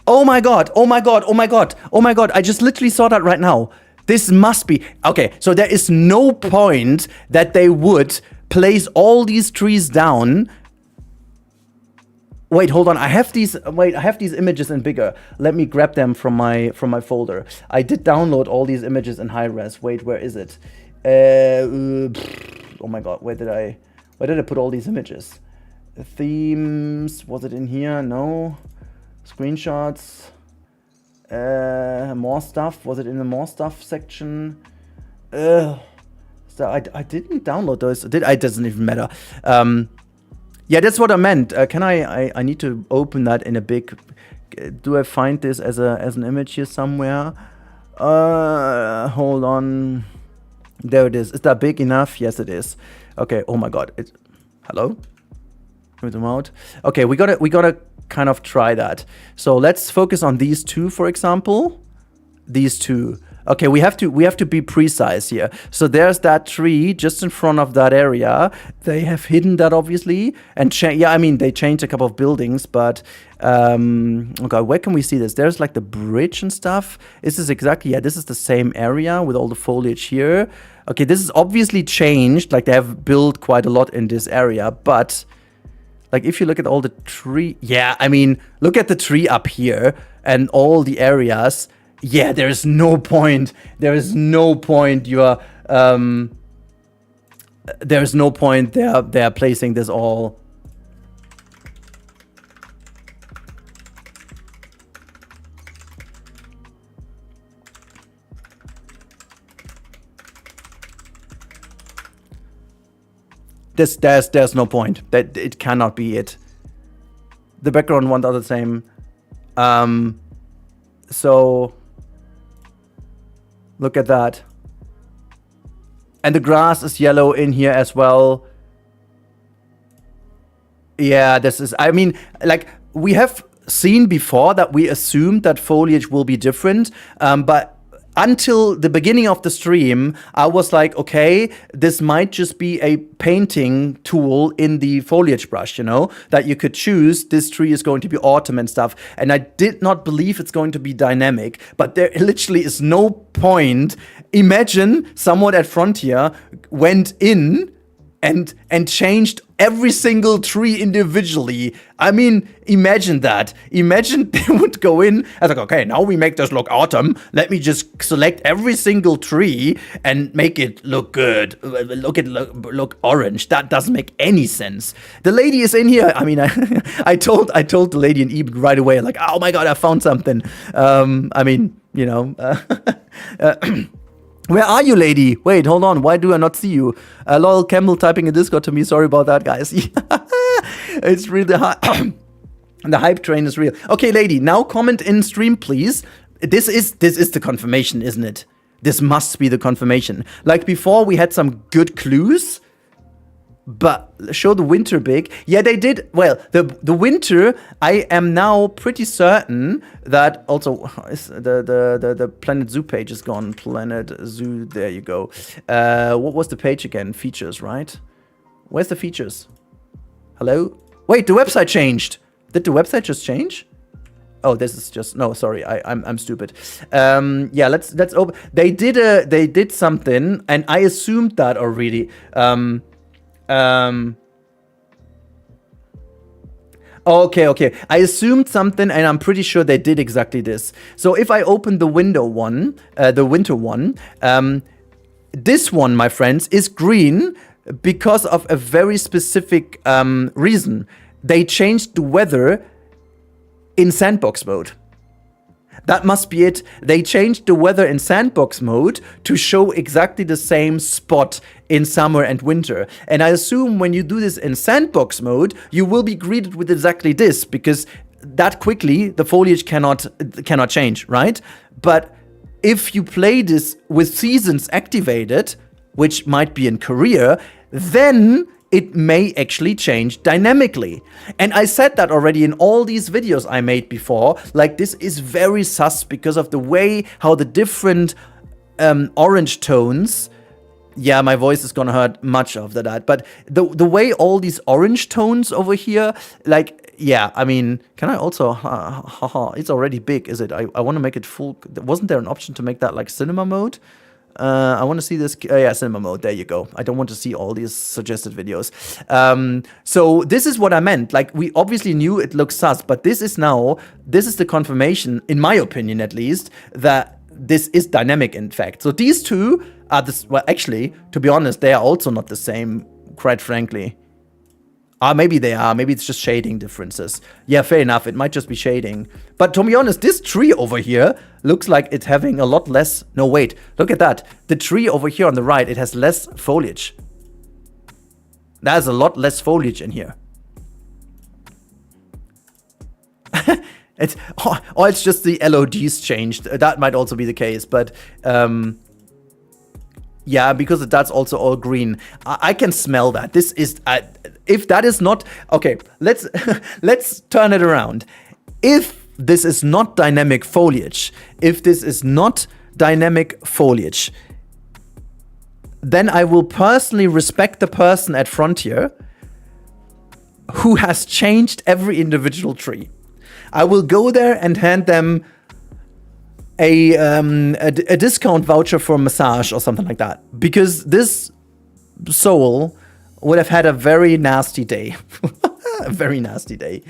[SPEAKER 1] Oh my god, oh my god, oh my god, oh my god, I just literally saw that right now. This must be... Okay, so there is no point that they would place all these trees down. Wait, hold on, I have these images in bigger. Let me grab them from my folder. I did download all these images in high res. Wait, where is it? Oh my god, where did I put all these images? Themes, was it in here? No. Screenshots, more stuff. Was it in the more stuff section? So I didn't download those. It doesn't even matter. Yeah, that's what I meant. Can I need to open that in a big. Do I find this as an image here somewhere? Hold on. There it is. Is that big enough? Yes, it is. Okay. Oh my God. Hello. With them out. Okay, we gotta kind of try that. So let's focus on these two, for example. These two. Okay, we have to be precise here. So there's that tree just in front of that area. They have hidden that obviously, and yeah, I mean they changed a couple of buildings, but okay, where can we see this? There's like the bridge and stuff. Is this exactly? Yeah, this is the same area with all the foliage here. Okay, this is obviously changed. Like they have built quite a lot in this area, but. Like, if you look at all the tree... Yeah, I mean, look at the tree up here and all the areas. Yeah, there is no point. There is no point you're... There's no point they're placing this all... There's no point. That it cannot be it. The background ones are the same. So look at that. And the grass is yellow in here as well. Yeah, this is, I mean, like we have seen before that we assumed that foliage will be different, but until the beginning of the stream, I was like, okay, this might just be a painting tool in the foliage brush, you know, that you could choose. This tree is going to be autumn and stuff. And I did not believe it's going to be dynamic, but there literally is no point. Imagine someone at Frontier went in and changed every single tree individually. I mean, imagine that. Imagine they would go in and like, okay, now we make this look autumn. Let me just select every single tree and make it look good. Look orange. That doesn't make any sense. The lady is in here. I mean, I told the lady in eBay right away, like, oh my God, I found something. I mean, you know. Where are you, lady? Wait, hold on. Why do I not see you? Lol Campbell typing in Discord to me. Sorry about that, guys. It's really hard. The hype train is real. Okay, lady, now comment in stream, please. This is the confirmation, isn't it? This must be the confirmation. Like before, we had some good clues. But show the winter big. Yeah, they did. Well, the winter, I am now pretty certain that also is the Planet Zoo page is gone. Planet Zoo, there you go. What was the page again? Features, right? Where's the features? Hello? Wait, the website changed. Did the website just change? Oh, this is just no. Sorry, I'm stupid. Yeah, let's open. They did something, and I assumed that already. Okay. I assumed something, and I'm pretty sure they did exactly this. So if I open the winter one, this one, my friends, is green because of a very specific reason. They changed the weather in sandbox mode. That must be it. They changed the weather in sandbox mode to show exactly the same spot in summer and winter. And I assume when you do this in sandbox mode, you will be greeted with exactly this, because that quickly the foliage cannot change, right? But if you play this with seasons activated, which might be in Korea, then it may actually change dynamically. And I said that already in all these videos I made before. Like, this is very sus because of the way how the different orange tones Yeah, my voice is gonna hurt much after that. But the way all these orange tones over here, like, yeah, I mean, can I also, it's already big, is it? I want to make it full. Wasn't there an option to make that like cinema mode? I want to see this, yeah, cinema mode, there you go. I don't want to see all these suggested videos. So this is what I meant. Like, we obviously knew it looks sus, but this is the confirmation, in my opinion at least, that this is dynamic, in fact. So these two are this. Well, actually, to be honest, they are also not the same, quite frankly. Maybe they are. Maybe it's just shading differences. Yeah, fair enough. It might just be shading. But to be honest, this tree over here looks like it's having a lot less. No, wait. Look at that. The tree over here on the right, it has less foliage. There's a lot less foliage in here. It's just the LODs changed. That might also be the case, but yeah, because that's also all green. I can smell that. This is if that is not okay. Let's let's turn it around. If this is not dynamic foliage, then I will personally respect the person at Frontier who has changed every individual tree. I will go there and hand them a discount voucher for a massage or something like that. Because this soul would have had a very nasty day. A very nasty day.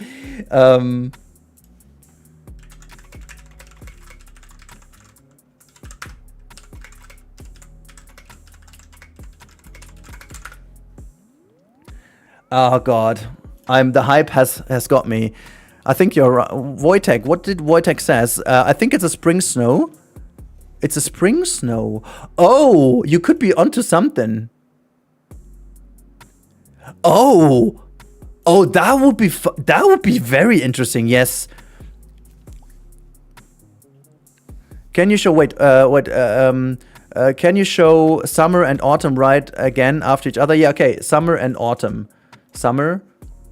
[SPEAKER 1] Oh God. The hype has got me. I think you're right. Wojtek, what did Wojtek says? I think it's a spring snow. It's a spring snow. Oh, you could be onto something. Oh, that would be very interesting. Yes. Can you show? Can you show summer and autumn right again after each other? Yeah. Okay. Summer and autumn. Summer.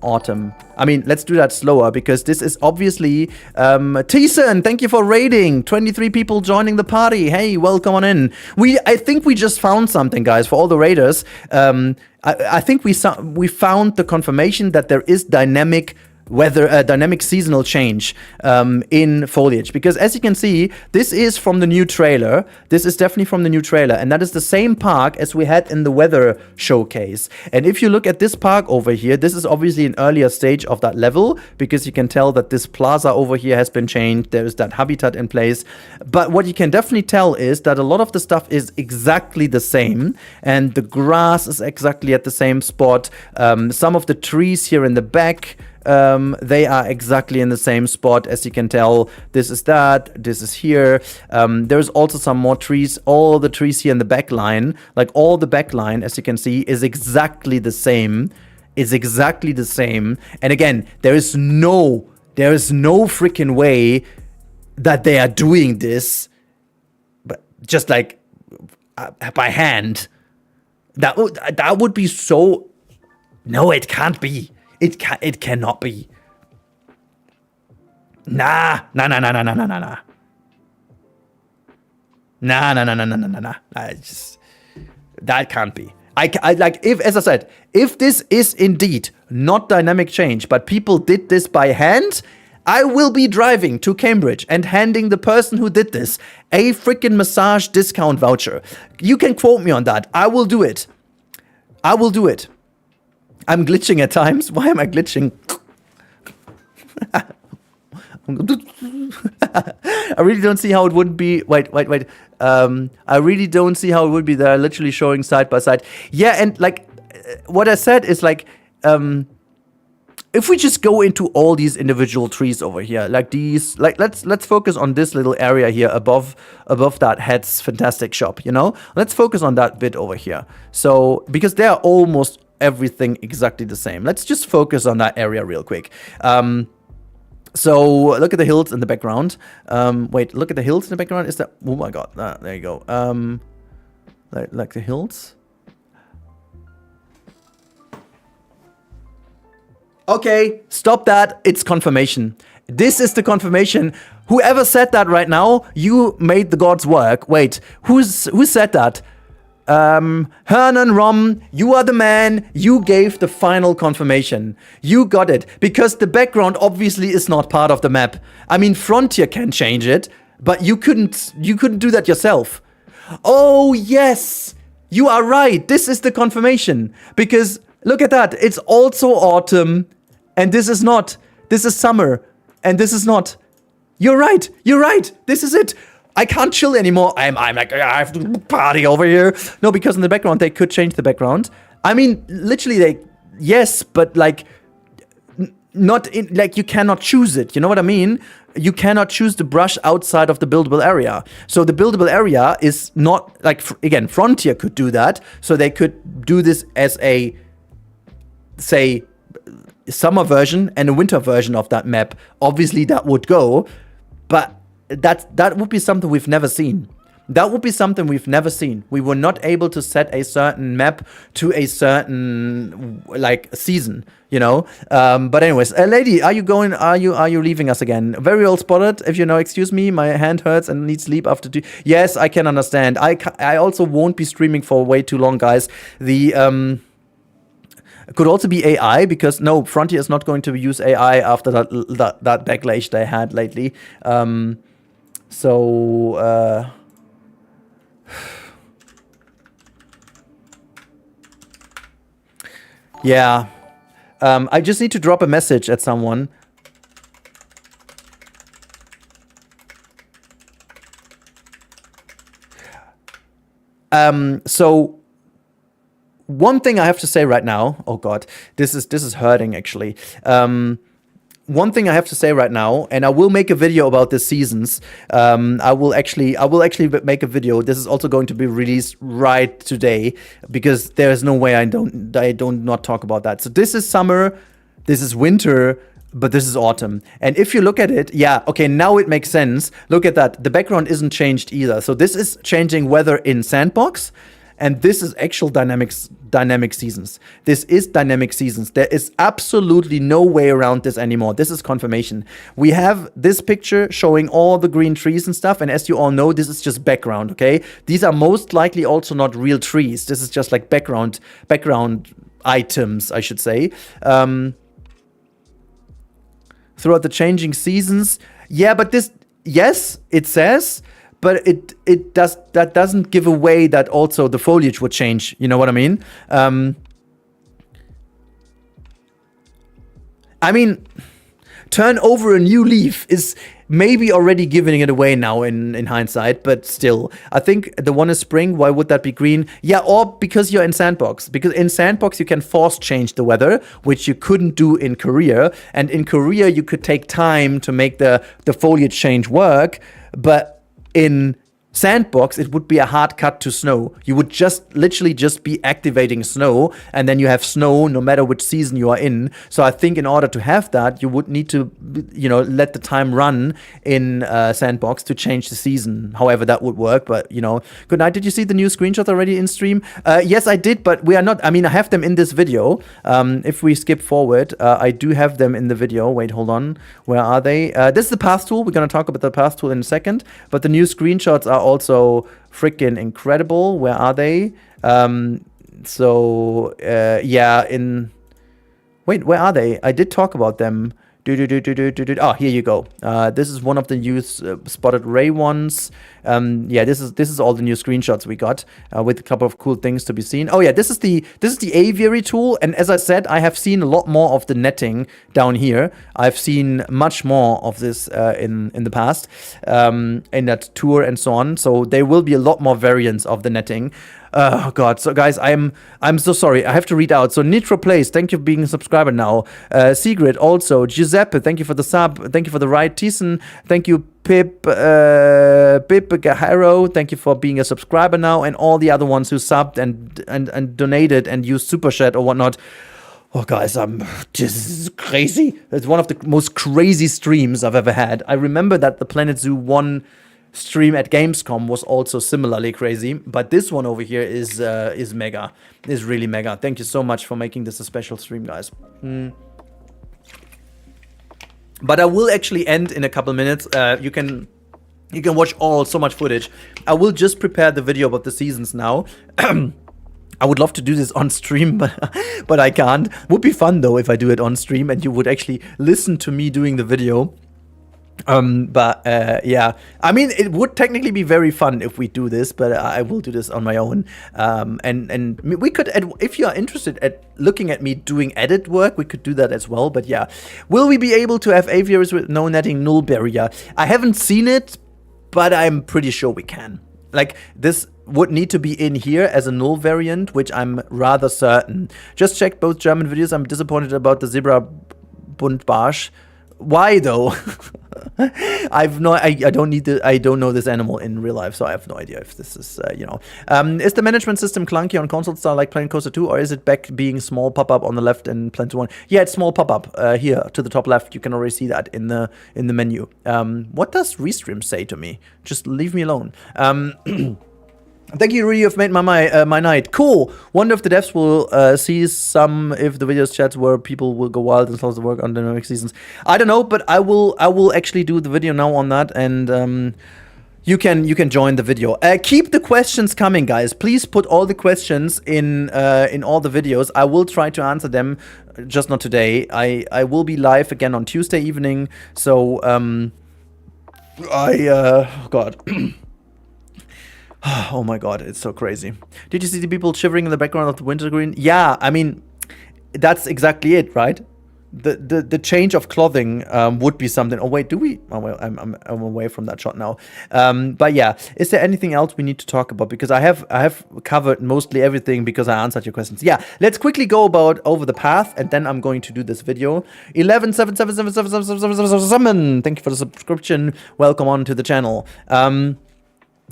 [SPEAKER 1] Autumn. I mean, let's do that slower because this is obviously Thiessen, thank you for raiding. 23 people joining the party. Hey, welcome on in. I think we just found something, guys, for all the raiders. I think we found the confirmation that there is dynamic dynamic seasonal change in foliage, because as you can see, this is from the new trailer. This is definitely from the new trailer, and that is the same park as we had in the weather showcase. And if you look at this park over here, this is obviously an earlier stage of that level, because you can tell that this plaza over here has been changed. There is that habitat in place, but what you can definitely tell is that a lot of the stuff is exactly the same, and the grass is exactly at the same spot. Some of the trees here in the back, they are exactly in the same spot. As you can tell, this is that, this is here. There's also some more trees. All the trees here in the back line, like all the back line, as you can see, is exactly the same. And again, there is no freaking way that they are doing this, but just like by hand. That would be so. No, it can't be. It cannot be. Nah. That can't be. I like, if, as I said, if this is indeed not dynamic change, but people did this by hand, I will be driving to Cambridge and handing the person who did this a freaking massage discount voucher. You can quote me on that. I will do it. I'm glitching at times. Why am I glitching? I really don't see how it would be. Wait. I really don't see how it would be. They're literally showing side by side. Yeah, and like what I said is like, if we just go into all these individual trees over here, like these, like let's focus on this little area here above that Head's Fantastic Shop. You know, let's focus on that bit over here. So because they are almost everything exactly the same. Let's just focus on that area real quick. So look at the hills in the background. Wait, look at the hills in the background. Is that? Oh my God! There you go. Like the hills. Okay, stop that. It's confirmation. This is the confirmation. Whoever said that right now, you made the gods work. Wait, who said that? Hernan Rom, you are the man. You gave the final confirmation. You got it. Because the background obviously is not part of the map. I mean, Frontier can change it, but you couldn't do that yourself. Oh, yes. You are right. This is the confirmation. Because look at that. It's also autumn. And this is not. This is summer. And this is not. You're right. You're right. This is it. I can't chill anymore. I'm like, I have to party over here. No, because in the background, they could change the background. I mean, literally, yes, but like, not in, like, you cannot choose it. You know what I mean? You cannot choose the brush outside of the buildable area. So the buildable area is not, like, again, Frontier could do that. So they could do this as a, say, summer version and a winter version of that map. Obviously, that would go. But that would be something we've never seen. That would be something we've never seen. We were not able to set a certain map to a certain like season, you know. But anyways, lady, are you going? Are you leaving us again? Very well spotted. If you know, excuse me, my hand hurts and need sleep after 2. Yes, I can understand. I also won't be streaming for way too long, guys. The could also be AI, because no, Frontier is not going to use AI after that backlash they had lately. Yeah. I just need to drop a message at someone. So one thing I have to say right now, oh god, this is hurting actually. One thing I have to say right now, and I will make a video about the seasons. I will actually make a video. This is also going to be released right today, because there is no way I don't not talk about that. So this is summer, this is winter, but this is autumn. And if you look at it, yeah, okay, now it makes sense. Look at that. The background isn't changed either. So this is changing weather in Sandbox. And this is actual dynamic seasons. This is dynamic seasons. There is absolutely no way around this anymore. This is confirmation. We have this picture showing all the green trees and stuff. And as you all know, this is just background, okay? These are most likely also not real trees. This is just like background items, I should say. Throughout the changing seasons. Yeah, but this, yes, it says... But that doesn't give away that also the foliage would change. You know what I mean? I mean, turn over a new leaf is maybe already giving it away now in hindsight, but still. I think the one is spring. Why would that be green? Yeah, or because you're in Sandbox. Because in Sandbox, you can force change the weather, which you couldn't do in Korea. And in Korea, you could take time to make the foliage change work. But in Sandbox, it would be a hard cut to snow. You would just literally just be activating snow, and then you have snow no matter which season you are in. So I think in order to have that, you would need to, you know, let the time run in Sandbox to change the season. However, that would work. But, you know, good night. Did you see the new screenshots already in stream? Yes, I did, but we are not. I mean, I have them in this video. If we skip forward, I do have them in the video. Wait, hold on. Where are they? This is the path tool. We're going to talk about the path tool in a second. But the new screenshots are also freaking incredible. Where are they? Yeah, wait, where are they? I did talk about them. Oh, here you go. This is one of the new spotted ray ones. Yeah, this is all the new screenshots we got with a couple of cool things to be seen. Oh yeah, this is the aviary tool, and as I said, I have seen a lot more of the netting down here. I've seen much more of this in the past in that tour and so on. So there will be a lot more variants of the netting. Oh god, so guys, I'm so sorry. I have to read out. So Nitro Plays, thank you for being a subscriber now. Sigrid also. Giuseppe, thank you for the sub. Thank you for the ride. Thiessen, thank you. Pip Gaharo, thank you for being a subscriber now, and all the other ones who subbed and donated and used Super Chat or whatnot. Oh guys, this is crazy. It's one of the most crazy streams I've ever had. I remember that the Planet Zoo 1 stream at Gamescom was also similarly crazy, but this one over here is mega, is really mega. Thank you so much for making this a special stream, guys. But I will actually end in a couple minutes. You can You can watch so much footage. I will just prepare the video about the seasons now. I would love to do this on stream, but I can't. Would be fun though if I do it on stream and you would actually listen to me doing the video. Yeah, I mean, it would technically be very fun if we do this, but I will do this on my own. And we could, if you are interested at looking at me doing edit work, we could do that as well. But yeah, will we be able to have aviaries with no netting, null barrier? I haven't seen it, but I'm pretty sure we can. Like, this would need to be in here as a null variant, which I'm rather certain. Just checked both German videos. I'm disappointed about the zebra Buntbarsch. Why though? I don't know this animal in real life, so I have no idea if this is, is the management system clunky on console style like Planet Coaster 2, or is it back being small pop-up on the left in Planet 1? Yeah, it's small pop-up here to the top left. You can already see that in the menu. What does Restream say to me? Just leave me alone. Thank you, Rudi. You've made my night. Cool. Wonder if the devs will see some if the videos chats where people will go wild and start to work on the next seasons. I don't know, but I will actually do the video now on that, and you can join the video. Keep the questions coming, guys. Please put all the questions in all the videos. I will try to answer them, just not today. I will be live again on Tuesday evening. So God. Oh my god, it's so crazy. Did you see the people shivering in the background of the wintergreen? Yeah, I mean, that's exactly it, right? The change of clothing would be something. Oh wait, do we? Oh, well, I'm away from that shot now. But yeah, is there anything else we need to talk about? Because I have covered mostly everything because I answered your questions. Yeah, let's quickly go over the path, and then I'm going to do this video. 1177777777. Thank you for the subscription. Welcome on to the channel.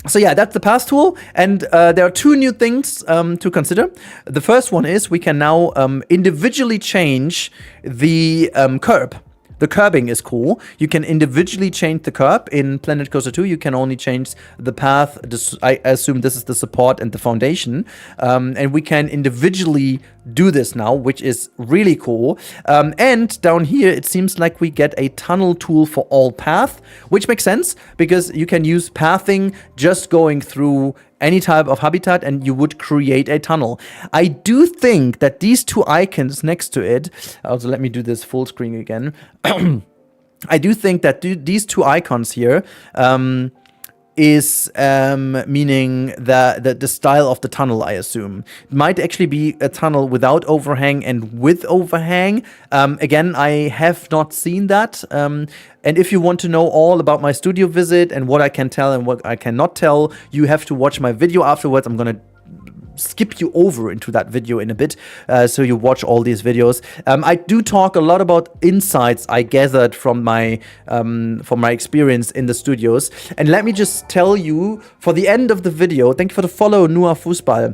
[SPEAKER 1] So yeah, that's the path tool, and there are two new things to consider. The first one is we can now individually change the curb. The curbing is cool. You can individually change the curb. In Planet Coaster 2, you can only change the path. I assume this is the support and the foundation. And we can individually do this now, which is really cool. And down here, it seems like we get a tunnel tool for all path, which makes sense because you can use pathing just going through any type of habitat and you would create a tunnel. I do think that these two icons next to it, also let me do this full screen again. I do think that these two icons here is meaning the style of the tunnel, I assume. It might actually be a tunnel without overhang and with overhang. Again, I have not seen that. And if you want to know all about my studio visit and what I can tell and what I cannot tell, you have to watch my video afterwards. I'm gonna skip you over into that video in a bit, so you watch all these videos. I do talk a lot about insights I gathered from my experience in the studios. And let me just tell you, for the end of the video, thank you for the follow, Noah Fußball.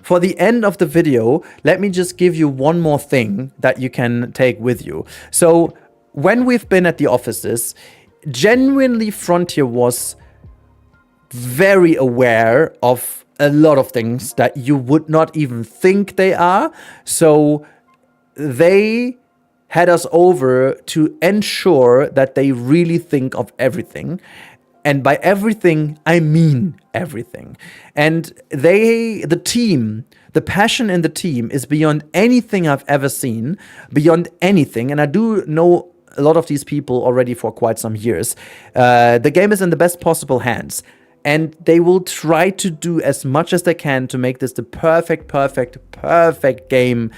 [SPEAKER 1] For the end of the video, let me just give you one more thing that you can take with you. So when we've been at the offices, genuinely Frontier was very aware of a lot of things that you would not even think they are. So they had us over to ensure that they really think of everything. And by everything, I mean everything. And the team, the passion in the team is beyond anything I've ever seen, beyond anything. And I do know a lot of these people already for quite some years. The game is in the best possible hands. And they will try to do as much as they can to make this the perfect game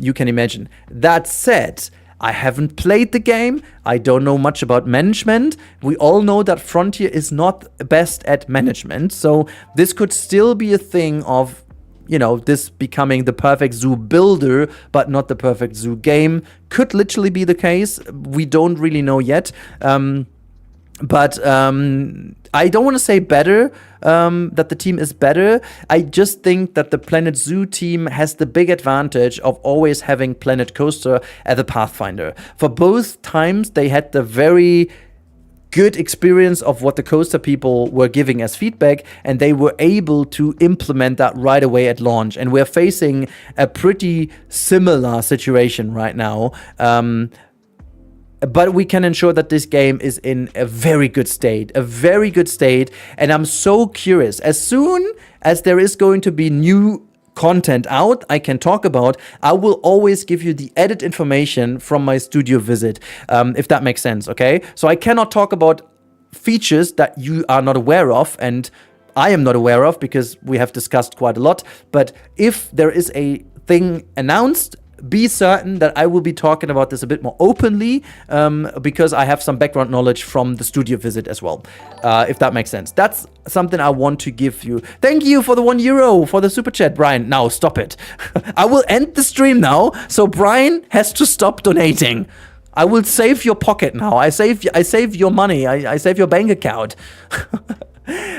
[SPEAKER 1] you can imagine. That said, I haven't played the game. I don't know much about management. We all know that Frontier is not best at management. So this could still be a thing of, you know, this becoming the perfect zoo builder, but not the perfect zoo game. Could literally be the case. We don't really know yet. But I don't want to say better, that the team is better. I just think that the Planet Zoo team has the big advantage of always having Planet Coaster as a Pathfinder. For both times, they had the very good experience of what the coaster people were giving as feedback, and they were able to implement that right away at launch. And we're facing a pretty similar situation right now. but we can ensure that this game is in a very good state, and I'm so curious. As soon as there is going to be new content out I can talk about, I will always give you the edit information from my studio visit, if that makes sense, okay? So I cannot talk about features that you are not aware of, and I am not aware of because we have discussed quite a lot, but if there is a thing announced, be certain that I will be talking about this a bit more openly, because I have some background knowledge from the studio visit as well, if that makes sense. That's something I want to give you. Thank you for the €1 for the super chat, Brian. Now stop it. I will end the stream now, so Brian has to stop donating. I will save your pocket now. I save your money. I save your bank account.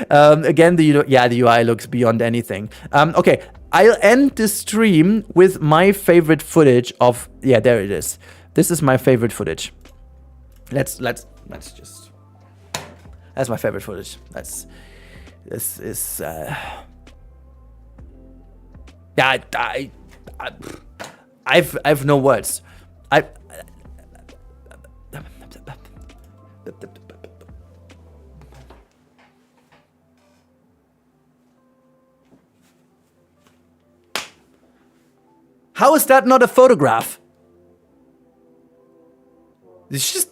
[SPEAKER 1] Again, the UI looks beyond anything. Okay. I'll end this stream with my favorite footage of... Yeah, there it is. This is my favorite footage. Let's just... That's my favorite footage. This is... Yeah, I've no words. How is that not a photograph? It's just...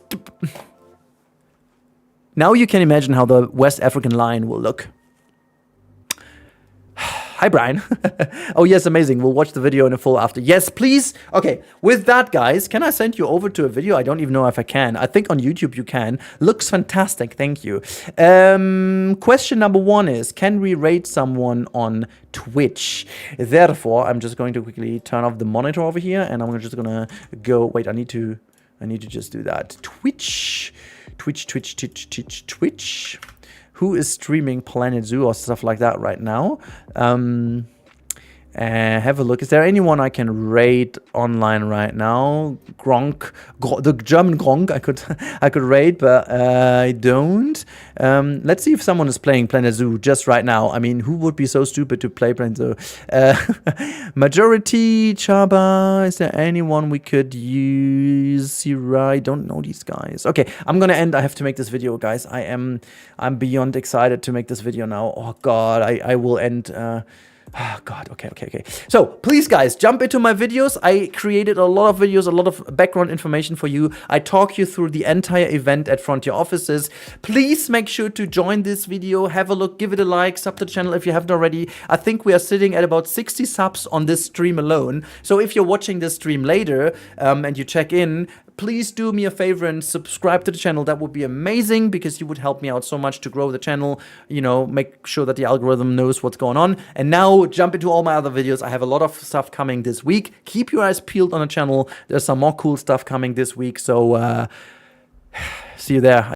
[SPEAKER 1] Now you can imagine how the West African lion will look. Hi, Brian. Oh, yes, amazing. We'll watch the video in a full after. Yes, please. Okay, with that, guys, can I send you over to a video? I don't even know if I can. I think on YouTube you can. Looks fantastic. Thank you. Question number 1 is, can we rate someone on Twitch? Therefore, I'm just going to quickly turn off the monitor over here, and I'm just gonna go... Wait, I need to just do that. Twitch. Who is streaming Planet Zoo or stuff like that right now? Have a look. Is there anyone I can rate online right now? Gronk, the German Gronk I could rate, but I don't. Let's see if someone is playing Planet Zoo just right now. I mean, who would be so stupid to play Planet Zoo? Majority, Chaba. Is there anyone we could use? Sira, I don't know these guys. Okay, I'm gonna end. I have to make this video, guys. I'm beyond excited to make this video now. Oh God, I will end. Oh, God. Okay. So, please, guys, jump into my videos. I created a lot of videos, a lot of background information for you. I talk you through the entire event at Frontier offices. Please make sure to join this video. Have a look. Give it a like. Sub to the channel if you haven't already. I think we are sitting at about 60 subs on this stream alone. So, if you're watching this stream later and you check in, please do me a favor and subscribe to the channel. That would be amazing because you would help me out so much to grow the channel, you know, make sure that the algorithm knows what's going on. And now jump into all my other videos. I have a lot of stuff coming this week. Keep your eyes peeled on the channel. There's some more cool stuff coming this week. So see you there.